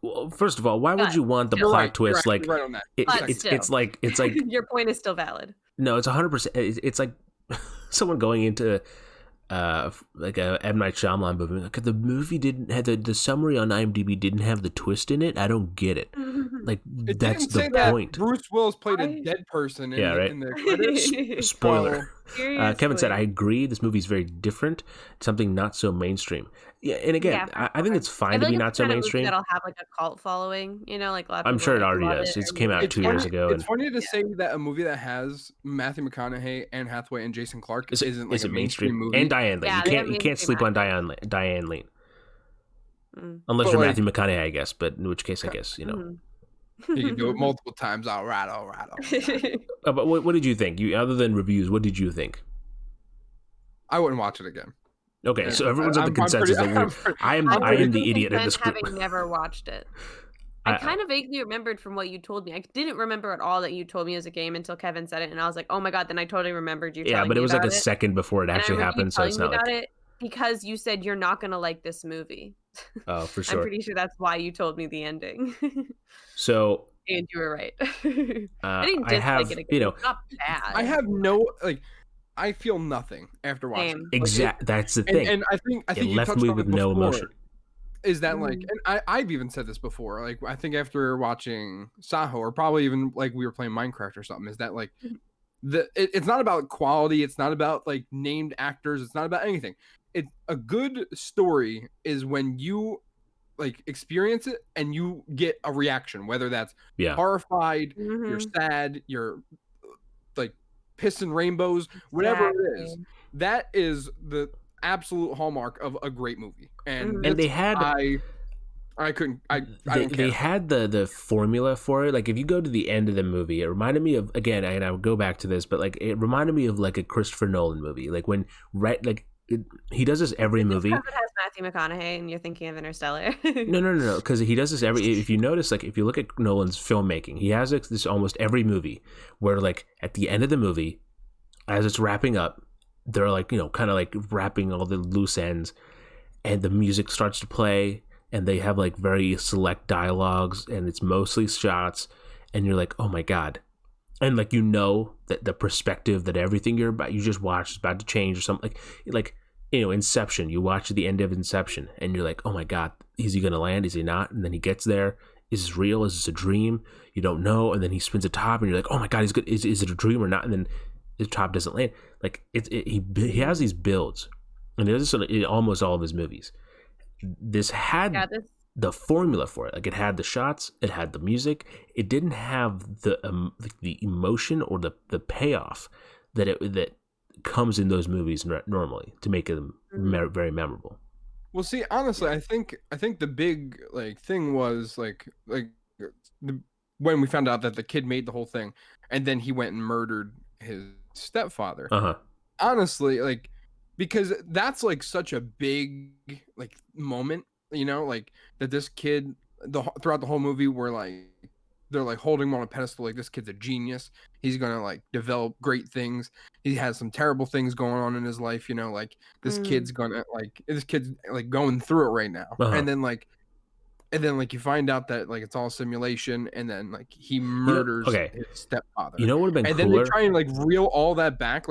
A: Well, first of all, why would you want the plot twist?
B: Like, right on that.
A: It's like
C: your point is still valid.
A: No, it's 100%. It's like someone going into like a M. Night Shyamalan movie. Like, the movie didn't have the summary on IMDb didn't have the twist in it. I don't get it. Like
B: it
A: that's the point.
B: Bruce Willis played a dead person in the credits.
A: Spoiler. Kevin said, I agree. This movie is very different. Something not so mainstream. Yeah, and again, I think it's fine to be not so mainstream.
C: That'll have like a cult following, like a lot of
A: I'm sure it already does. It came out 2 years ago.
B: It's funny to say that a movie that has Matthew McConaughey, Anne Hathaway, and Jason Clarke isn't like a mainstream movie.
A: And Diane Lane. You can't sleep on Diane Lane. Unless you're Matthew McConaughey, I guess. But in which case, I guess,
B: You can do it multiple times. All right.
A: But what did you think? Other than reviews, what did you think?
B: I wouldn't watch it again.
A: Okay, so everyone's on the consensus that I am the idiot in this group.
C: Having never watched it. I kind of vaguely remembered from what you told me. I didn't remember at all that you told me as a game until Kevin said it, and I was like, "Oh my god!" Then I totally remembered you.
A: Yeah, but it was like a second before it actually happened, so it's not like
C: it because you said you're not gonna like this movie.
A: Oh, for sure.
C: I'm pretty sure that's why you told me the ending.
A: So.
C: And you were right.
A: I didn't dislike it again.
C: It's not bad.
B: I have no I feel nothing after watching.
A: Exactly, that's the thing.
B: And I think
A: it
B: you
A: left
B: touched
A: me
B: on
A: with
B: it
A: no
B: before,
A: emotion.
B: Is that and I've even said this before. Like I think after watching Saho, or probably even like we were playing Minecraft or something, is that like it's not about quality. It's not about like named actors. It's not about anything. It's a good story is when you like experience it and you get a reaction, whether that's horrified, you're sad, you're like pissing rainbows, whatever it is. That is the absolute hallmark of a great movie. And
A: they had
B: I couldn't I
A: they had the formula for it. Like if you go to the end of the movie, it reminded me of, again, and I would go back to this, but like it reminded me of like a Christopher Nolan movie. Like when he does this every movie.
C: Because it has Matthew McConaughey and you're thinking of Interstellar.
A: No. Because he does this if you notice, like if you look at Nolan's filmmaking, he has this almost every movie where like at the end of the movie, as it's wrapping up, they're like, kind of like wrapping all the loose ends and the music starts to play and they have like very select dialogues and it's mostly shots and you're like, oh my God. And like, that the perspective that everything you just watched is about to change or something like, Inception, you watch the end of Inception and you're like, oh my God, is he going to land? Is he not? And then he gets there. Is this real? Is this a dream? You don't know. And then he spins a top and you're like, oh my God, he's good. Is it a dream or not? And then the top doesn't land. Like he has these builds and there's this in almost all of his movies. This had the formula for it. Like it had the shots, it had the music. It didn't have the emotion or the payoff that comes in those movies normally to make them very memorable.
B: Well, see, honestly, I think the big thing was when we found out that the kid made the whole thing, and then he went and murdered his stepfather. Honestly, because that's such a big moment, that this kid throughout the whole movie where they're holding him on a pedestal, this kid's a genius. He's gonna develop great things. He has some terrible things going on in his life, this kid's gonna going through it right now. And then you find out that it's all simulation, and then he murders his stepfather.
A: You know what would have been
B: cooler?
A: Then
B: they try and reel all that back,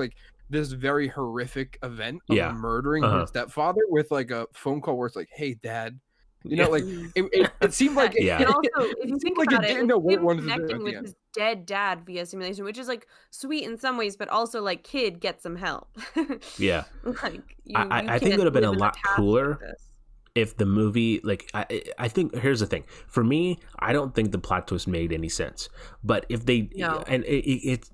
B: this very horrific event of murdering his stepfather with a phone call where it's hey, Dad, You know, like it seemed like
C: yeah. And also, if you think about it,
B: didn't know what it
C: him
B: wanted to do
C: connecting
B: at the
C: with
B: end.
C: his dead dad via simulation, which is like sweet in some ways, but also like kid get some help.
A: Yeah,
C: like you
A: I think it
C: can't
A: would have been a
C: live in the
A: lot
C: past
A: cooler
C: like this.
A: if the movie, like, I think here's the thing. For me, I don't think the plot twist made any sense. But if they,
C: No.
A: and it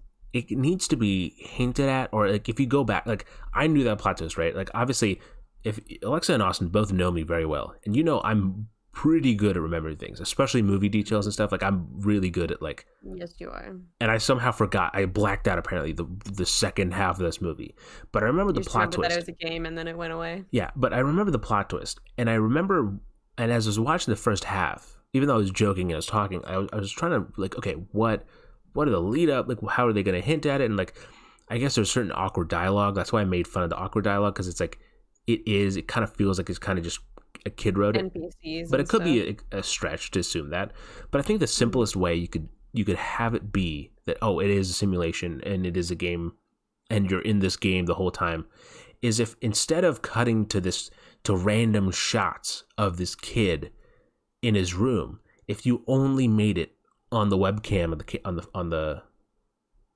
A: needs to be hinted at, or like if you go back, like I knew that plot twist, right? Like obviously, if Alexa and Austin both know me very well, and you know I'm pretty good at remembering things, especially movie details and stuff. Like I'm really good at like.
C: Yes, you are.
A: And I somehow forgot. I blacked out apparently the second half of this movie, but I remember the plot twist.
C: That it was a game, and then it went away.
A: Yeah, but I remember the plot twist, and I remember, and as I was watching the first half, even though I was joking and I was talking, I was trying to like, okay, what are the lead up? Like, how are they going to hint at it? And like, I guess there's certain awkward dialogue. That's why I made fun of the awkward dialogue because it's like, it kind of feels like it's kind of just a kid wrote it,
C: NPCs,
A: but it could be a stretch to assume that. But I think the simplest way you could have it be that, oh, it is a simulation and it is a game and you're in this game the whole time, is if instead of cutting to random shots of this kid in his room, if you only made it on the webcam on the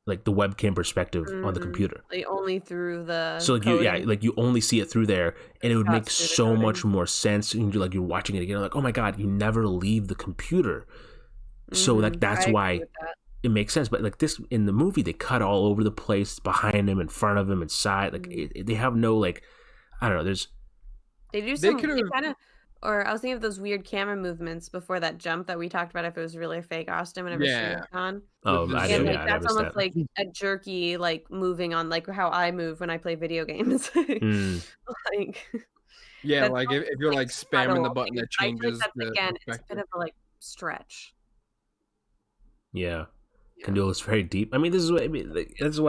A: like the webcam perspective on the computer,
C: like only through the
A: so like you only see it through there, and it would make so much more sense. And you're watching it again, like, oh my god, you never leave the computer. So like that's why it makes sense. But like this in the movie, they cut all over the place, behind him, in front of him, and side. Like they have no like, I don't know. There's
C: they do some kind of. Or I was thinking of those weird camera movements before that jump that we talked about. If it was really a fake Austin, whenever she was on.
A: Oh, I
C: and
A: know.
C: like, that's almost like a jerky, like moving on, like how I move when I play video games. Like,
B: yeah, like if you're like spamming the button that changes.
C: That's again, it's a bit of a like stretch.
A: Yeah. Kandula is very deep. I mean, this is what he does.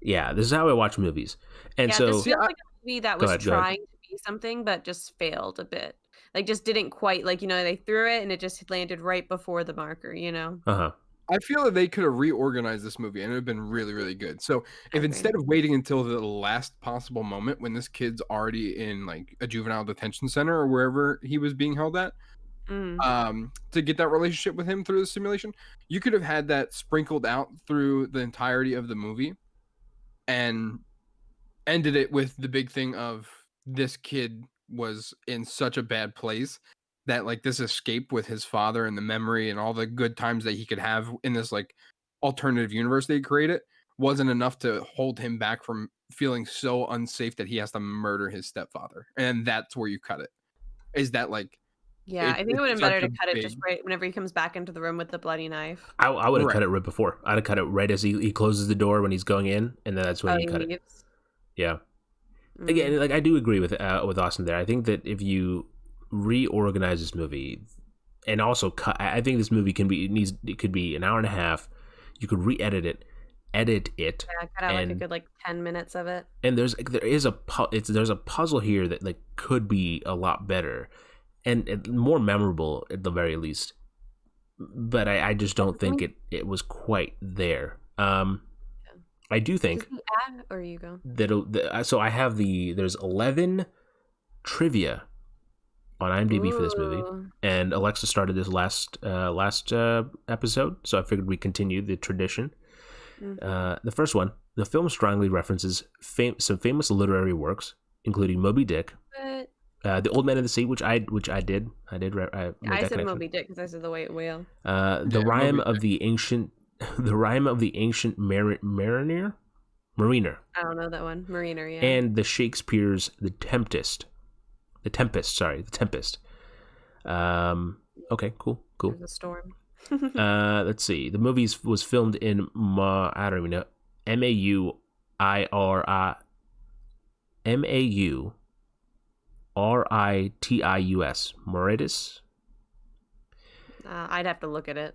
A: Yeah, this is how I watch movies. And so
C: this feels like a movie that was trying to be something, but just failed a bit. Like, just didn't quite, like, you know, they threw it and it just landed right before the marker, you know?
B: I feel that they could have reorganized this movie and it would have been really, really good. So if instead of waiting until the last possible moment when this kid's already in like a juvenile detention center or wherever he was being held at, to get that relationship with him through the simulation, you could have had that sprinkled out through the entirety of the movie and ended it with the big thing of this kid was in such a bad place that like this escape with his father and the memory and all the good times that he could have in this like alternative universe they created wasn't enough to hold him back from feeling so unsafe that he has to murder his stepfather. And that's where you cut it. Is that like,
C: yeah, I think it would have been better to cut it just right whenever he comes back into the room with the bloody knife.
A: I would have cut it right before. I'd have cut it right as he closes the door when he's going in, and then that's when you cut it. Yeah. Again, like I do agree with Austin there. I think that if you reorganize this movie and also cut, I think this movie it could be an hour and a half. You could edit it.
C: Yeah, cut out like a good 10 minutes of it.
A: And there's a puzzle here that like could be a lot better and more memorable at the very least. But I just don't think it was quite there. I do think.
C: Or you go.
A: So I have there's 11 trivia on IMDb for this movie, and Alexa started this last episode, so I figured we continue the tradition. The first one, the film strongly references some famous literary works, including Moby Dick, The Old Man of the Sea, which I did. I said
C: Moby Dick because I said the White Whale.
A: The Rime of the Ancient. The Rime of the Ancient Mariner.
C: I don't know that one. Mariner, yeah.
A: And the Shakespeare's The Tempest. The Tempest. Okay, cool.
C: There's a storm.
A: Let's see. The movie was filmed in I don't even know. Mauritis. Mauritius.
C: I'd have to look at it.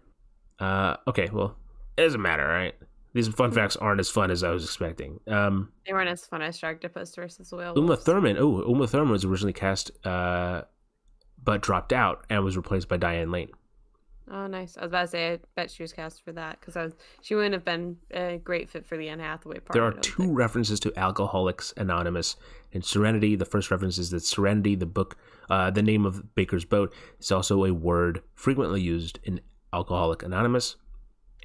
A: Okay, well, it doesn't matter, right? These fun facts aren't as fun as I was expecting.
C: They weren't as fun as Sharktopus versus Whale.
A: Uma Thurman was originally cast, but dropped out and was replaced by Diane Lane.
C: Oh, nice. I was about to say, I bet she was cast for that because she wouldn't have been a great fit for the Anne Hathaway part.
A: There are two references to Alcoholics Anonymous in Serenity. The first reference is that Serenity, the book, the name of Baker's boat, is also a word frequently used in Alcoholic Anonymous.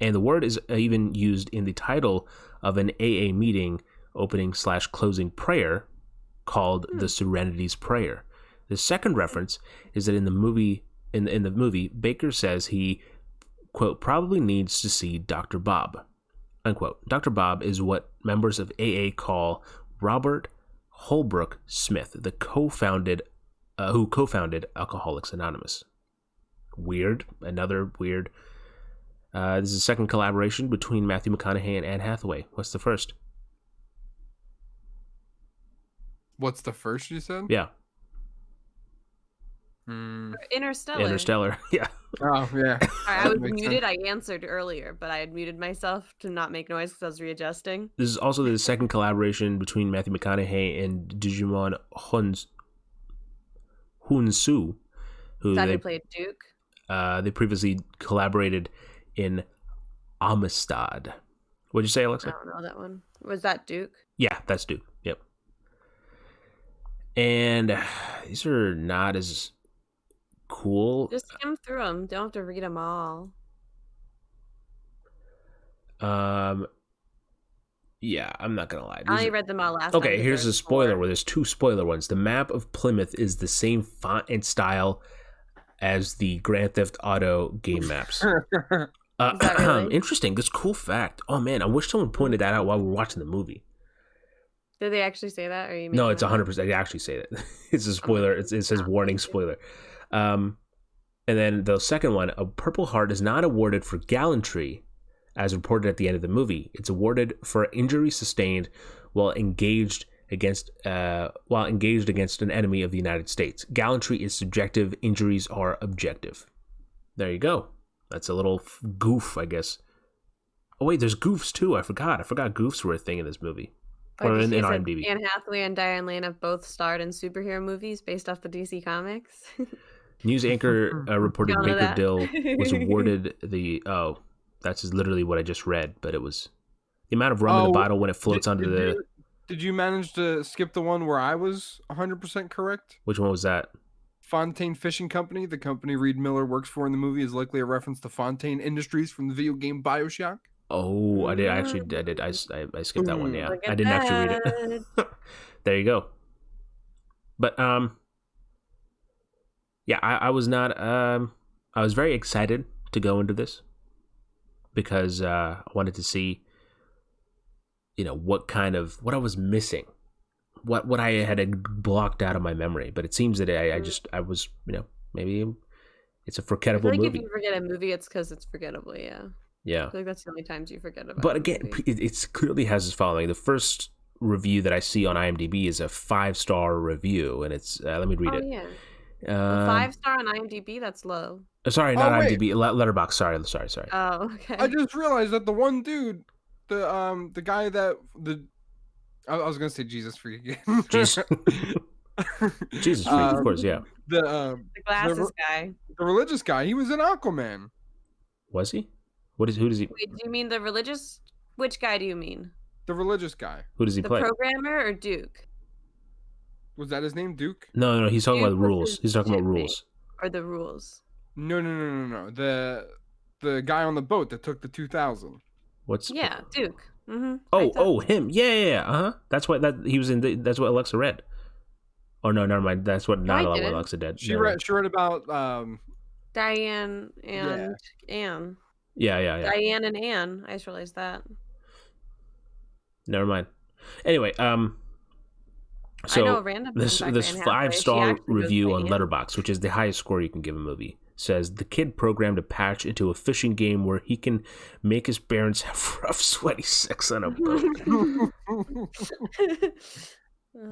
A: And the word is even used in the title of an AA meeting opening/closing prayer called the Serenity's Prayer. The second reference is that in the movie, Baker says he, quote, probably needs to see Dr. Bob, unquote. Dr. Bob is what members of AA call Robert Holbrook Smith, who co-founded Alcoholics Anonymous. Weird. Another weird. This is the second collaboration between Matthew McConaughey and Anne Hathaway. What's the first?
B: What's the first you said?
A: Yeah.
C: Interstellar.
A: Yeah.
B: Oh, yeah.
C: I was muted. I answered earlier, but I had muted myself to not make noise because I was readjusting.
A: This is also the second collaboration between Matthew McConaughey and Digimon Hunsu, who they
C: played Duke.
A: They previously collaborated in Amistad. What'd you say, Alexa?
C: I don't know that one. Was that Duke?
A: Yeah, that's Duke. Yep. And these are not as cool.
C: Just skim through them. Don't have to read them all.
A: Yeah, I'm not gonna lie.
C: I only read them all last time.
A: Okay, here's a spoiler where there's two spoiler ones. The map of Plymouth is the same font and style as the Grand Theft Auto game maps. Really? Interesting. This cool fact. Oh man, I wish someone pointed that out while we were watching the movie.
C: Did they actually say that? Or
A: No, it's 100%. They actually say that. It's a spoiler. It says warning spoiler. And then the second one, a Purple Heart is not awarded for gallantry, as reported at the end of the movie. It's awarded for injury sustained while engaged against an enemy of the United States. Gallantry is subjective. Injuries are objective. There you go. That's a little goof, I guess. Oh wait, there's goofs too. I forgot goofs were a thing in this movie. Or in IMDb.
C: Anne Hathaway and Diane Lane have both starred in superhero movies based off the DC Comics.
A: News anchor reported Baker Dill was awarded the... Oh, that's literally what I just read, but it was the amount of rum in the bottle when it floats onto the...
B: Did you manage to skip the one where I was 100% correct?
A: Which one was that?
B: Fontaine Fishing Company, the company Reed Miller works for in the movie, is likely a reference to Fontaine Industries from the video game BioShock.
A: Oh, I did. I skipped that one. Yeah, I didn't actually read it. There you go. But yeah, I was not. I was very excited to go into this because I wanted to see, what I was missing, what I had blocked out of my memory. But it seems that I was, maybe it's a forgettable movie.
C: If you forget a movie, it's because it's forgettable. Yeah.
A: Yeah.
C: I feel like that's the only times you forget about it.
A: But again, it clearly has its following. The first review that I see on IMDb is a 5-star review, and it's let me read it.
C: Yeah. 5-star on IMDb, that's low.
A: Sorry, not IMDb, Letterboxd. Sorry.
C: Oh, okay.
B: I just realized that the one dude, the guy that I was gonna say Jesus freak again.
A: Jesus freak, of course, yeah.
C: The glasses guy.
B: The religious guy. He was in Aquaman.
A: Was he? Who does he?
C: Wait, do you mean the religious? Which guy do you mean?
B: The religious guy.
A: Who does he play?
C: The programmer or Duke?
B: Was that his name, Duke?
A: No. He's talking about rules. He's talking about rules.
C: Or the rules?
B: No. The guy on the boat that took the 2000.
C: Yeah, Duke. Mm-hmm.
A: Oh, him. Yeah. That's what he was in. That's what Alexa read. Oh no, never mind. That's what not what Alexa did.
B: She read about
C: Diane and Anne.
A: Yeah.
C: Diane and Anne. I just realized that.
A: Never mind. Anyway, so this 5-star review on Letterboxd, which is the highest score you can give a movie, says the kid programmed a patch into a fishing game where he can make his parents have rough, sweaty sex on a boat.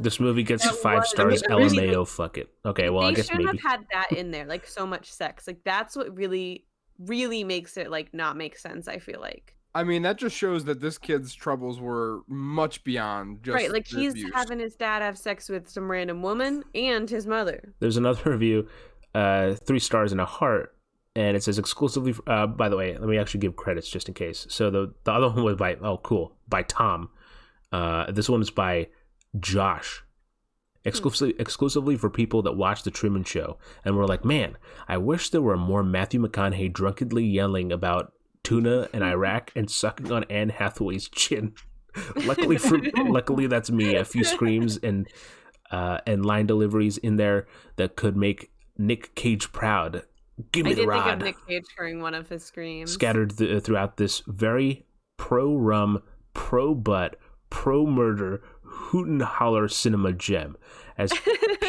A: This movie gets 5 stars. LMAO. Fuck it. Okay, well, I guess maybe. They
C: should have had that in there, like so much sex. Like that's what really makes it like not make sense. I feel like.
B: I mean, that just shows that this kid's troubles were much beyond just
C: right. Like he's having his dad have sex with some random woman and his mother.
A: There's another review, 3 stars and a heart, and it says exclusively. By the way, let me actually give credits just in case. So the other one was by Tom. This one is by Josh. Exclusively for people that watch The Truman Show and were like, man, I wish there were more Matthew McConaughey drunkenly yelling about tuna and Iraq and sucking on Anne Hathaway's chin. Luckily, that's me. A few screams and line deliveries in there that could make Nick Cage proud. Give me the rod. I did think of
C: Nick Cage during one of his screams.
A: Scattered throughout this very pro-rum, pro-butt, pro-murder, hoot and holler cinema gem, as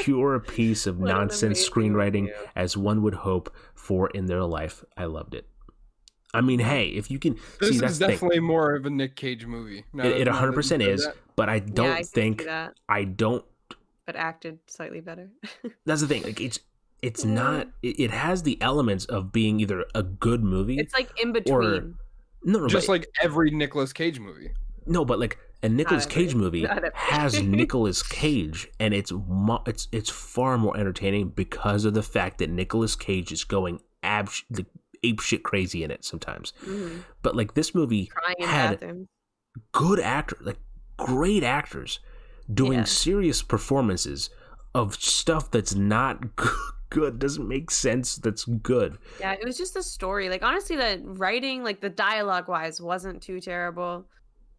A: pure a piece of nonsense screenwriting as one would hope for in their life. I loved it. I mean, hey, if you can
B: this is definitely more of a Nick Cage movie.
A: It 100% is, but I don't think
C: but acted slightly better.
A: That's the thing. Like it's not. It has the elements of being either a good movie.
C: It's like in between.
B: Just like every Nicolas Cage movie.
A: No, but like a Nicolas Cage movie has Nicolas Cage, and it's far more entertaining because of the fact that Nicolas Cage is going ape shit crazy in it sometimes. Mm-hmm. But like this movie had good actors, like great actors, doing serious performances of stuff that's not good, doesn't make sense, that's good.
C: Yeah, it was just the story. Like honestly, the writing, like the dialogue wise, wasn't too terrible.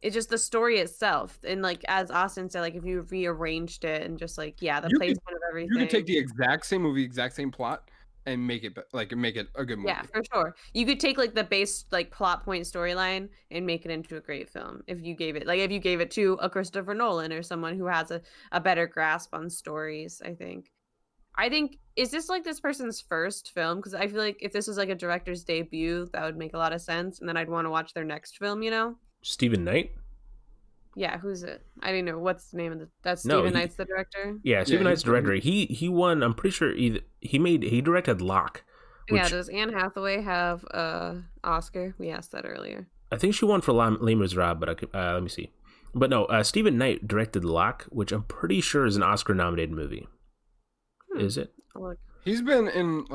C: It's just the story itself, and like as Austin said, like if you rearranged it and just like the placement of everything,
B: you could take the exact same movie, exact same plot, and make it a good movie.
C: Yeah, for sure. You could take like the base like plot point storyline and make it into a great film if you gave it to a Christopher Nolan or someone who has a better grasp on stories. I think is this like this person's first film? Because I feel like if this was like a director's debut, that would make a lot of sense, and then I'd want to watch their next film.
A: Stephen Knight?
C: Yeah, who's it? I don't know. What's the name of that's Stephen Knight's the director?
A: Yeah, Stephen Knight's the director. He won, I'm pretty sure he directed Locke.
C: Yeah, does Anne Hathaway have Oscar? We asked that earlier.
A: I think she won for Les Miserables, but let me see. But no, Stephen Knight directed Locke, which I'm pretty sure is an Oscar-nominated movie. Is it?
C: Look.
B: He's been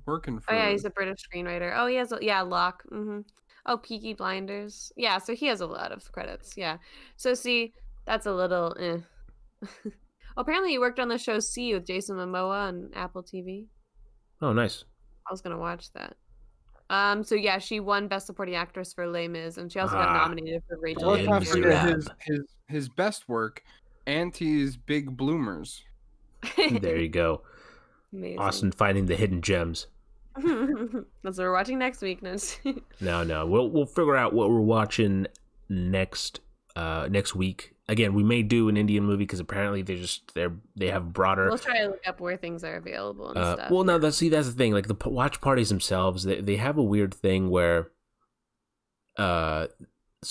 B: working for...
C: Oh, yeah, he's a British screenwriter. Oh, he has... Locke. Mm-hmm. Oh, Peaky Blinders. Yeah, so he has a lot of credits. Yeah. So, see, that's a little... Apparently, he worked on the show C with Jason Momoa on Apple TV.
A: Oh, nice.
C: I was going to watch that. So, yeah, she won Best Supporting Actress for Les Mis, and she also got nominated for Rachel.
B: Let's not forget his best work, Auntie's Big Bloomers.
A: There you go.
C: Amazing.
A: Austin finding the hidden gems.
C: That's what we're watching next week.
A: No. We'll figure out what we're watching next week. Again, we may do an Indian movie because apparently they have broader.
C: We'll try to look up where things are available and stuff.
A: Well, no, that's the thing. Like the watch parties themselves, they have a weird thing where, so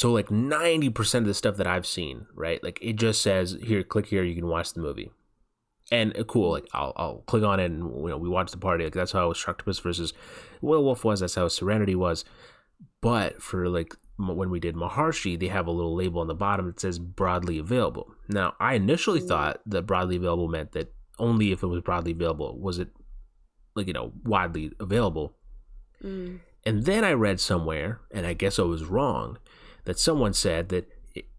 A: like 90% of the stuff that I've seen, right? Like it just says here, click here, you can watch the movie. And cool, like I'll click on it, and we watch the party. Like that's how Sharktopus versus Werewolf was. That's how Serenity was. But for like when we did Maharshi, they have a little label on the bottom that says broadly available. Now, I initially thought that broadly available meant that only if it was broadly available was it like widely available. And then I read somewhere, and I guess I was wrong, that someone said that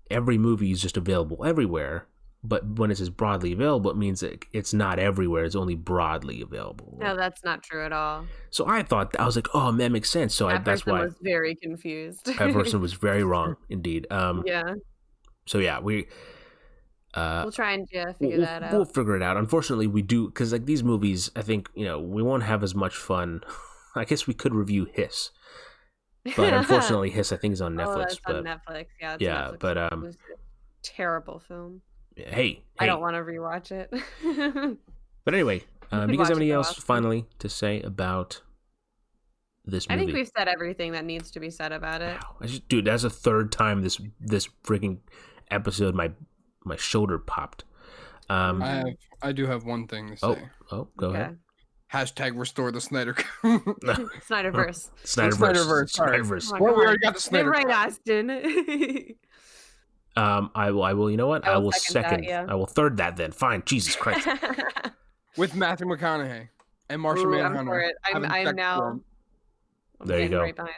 A: every movie is just available everywhere. But when it says broadly available, it means that it's not everywhere. It's only broadly available.
C: No, that's not true at all.
A: So I was like, oh, that makes sense. So that's why I
C: was very confused.
A: That person was very wrong, indeed.
C: Yeah.
A: So yeah, we'll
C: try and figure that out.
A: We'll figure it out. Unfortunately, we do because like these movies, I think we won't have as much fun. I guess we could review Hiss, but unfortunately, Hiss I think is on Netflix.
C: On Netflix. Yeah.
A: Yeah, but
C: it was a terrible film.
A: Hey,
C: I don't want to rewatch it.
A: But anyway, do you guys have anything else finally to say about this movie?
C: I think we've said everything that needs to be said about it.
A: Wow. Dude, that's the third time this freaking episode my shoulder popped.
B: I do have one thing to say.
A: Oh, go ahead.
B: Hashtag restore the Snyder
C: Snyderverse.
A: Snyderverse.
B: Well, we already got the Snyder.
C: You're right, Austin.
A: I will. You know what? I will second.
C: That, yeah.
A: I will third that then. Fine. Jesus Christ.
B: With Matthew McConaughey. And Martian
C: Ooh,
B: Manhunter.
C: I'm for it. I'm now. I'm
A: there you go.
C: Right behind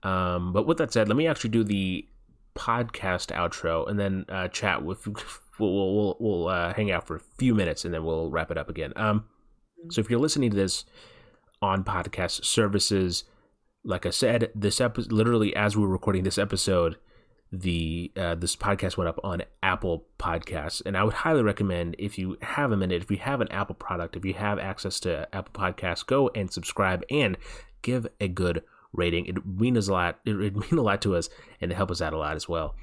C: that.
A: But with that said, let me actually do the podcast outro and then chat with. We'll hang out for a few minutes and then we'll wrap it up again. So if you're listening to this on podcast services, like I said, this episode, literally as we were recording this episode, this podcast went up on Apple Podcasts, and I would highly recommend, if you have a minute, if you have an Apple product, if you have access to Apple Podcasts, go and subscribe and give a good rating. It means a lot. It means a lot to us, and it helps us out a lot as well.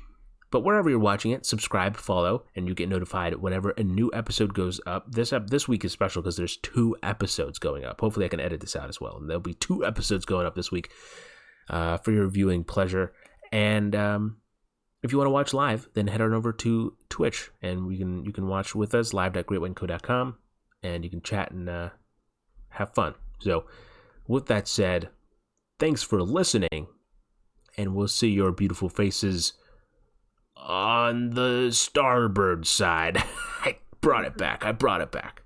A: But wherever you're watching it, subscribe, follow, and you get notified whenever a new episode goes up. This week is special because there's 2 episodes going up. Hopefully I can edit this out as well. And there'll be 2 episodes going up this week for your viewing pleasure. And if you want to watch live, then head on over to Twitch, and you can watch with us live.greatwhiteco.com, and you can chat and have fun. So with that said, thanks for listening, and we'll see your beautiful faces on the starboard side. I brought it back.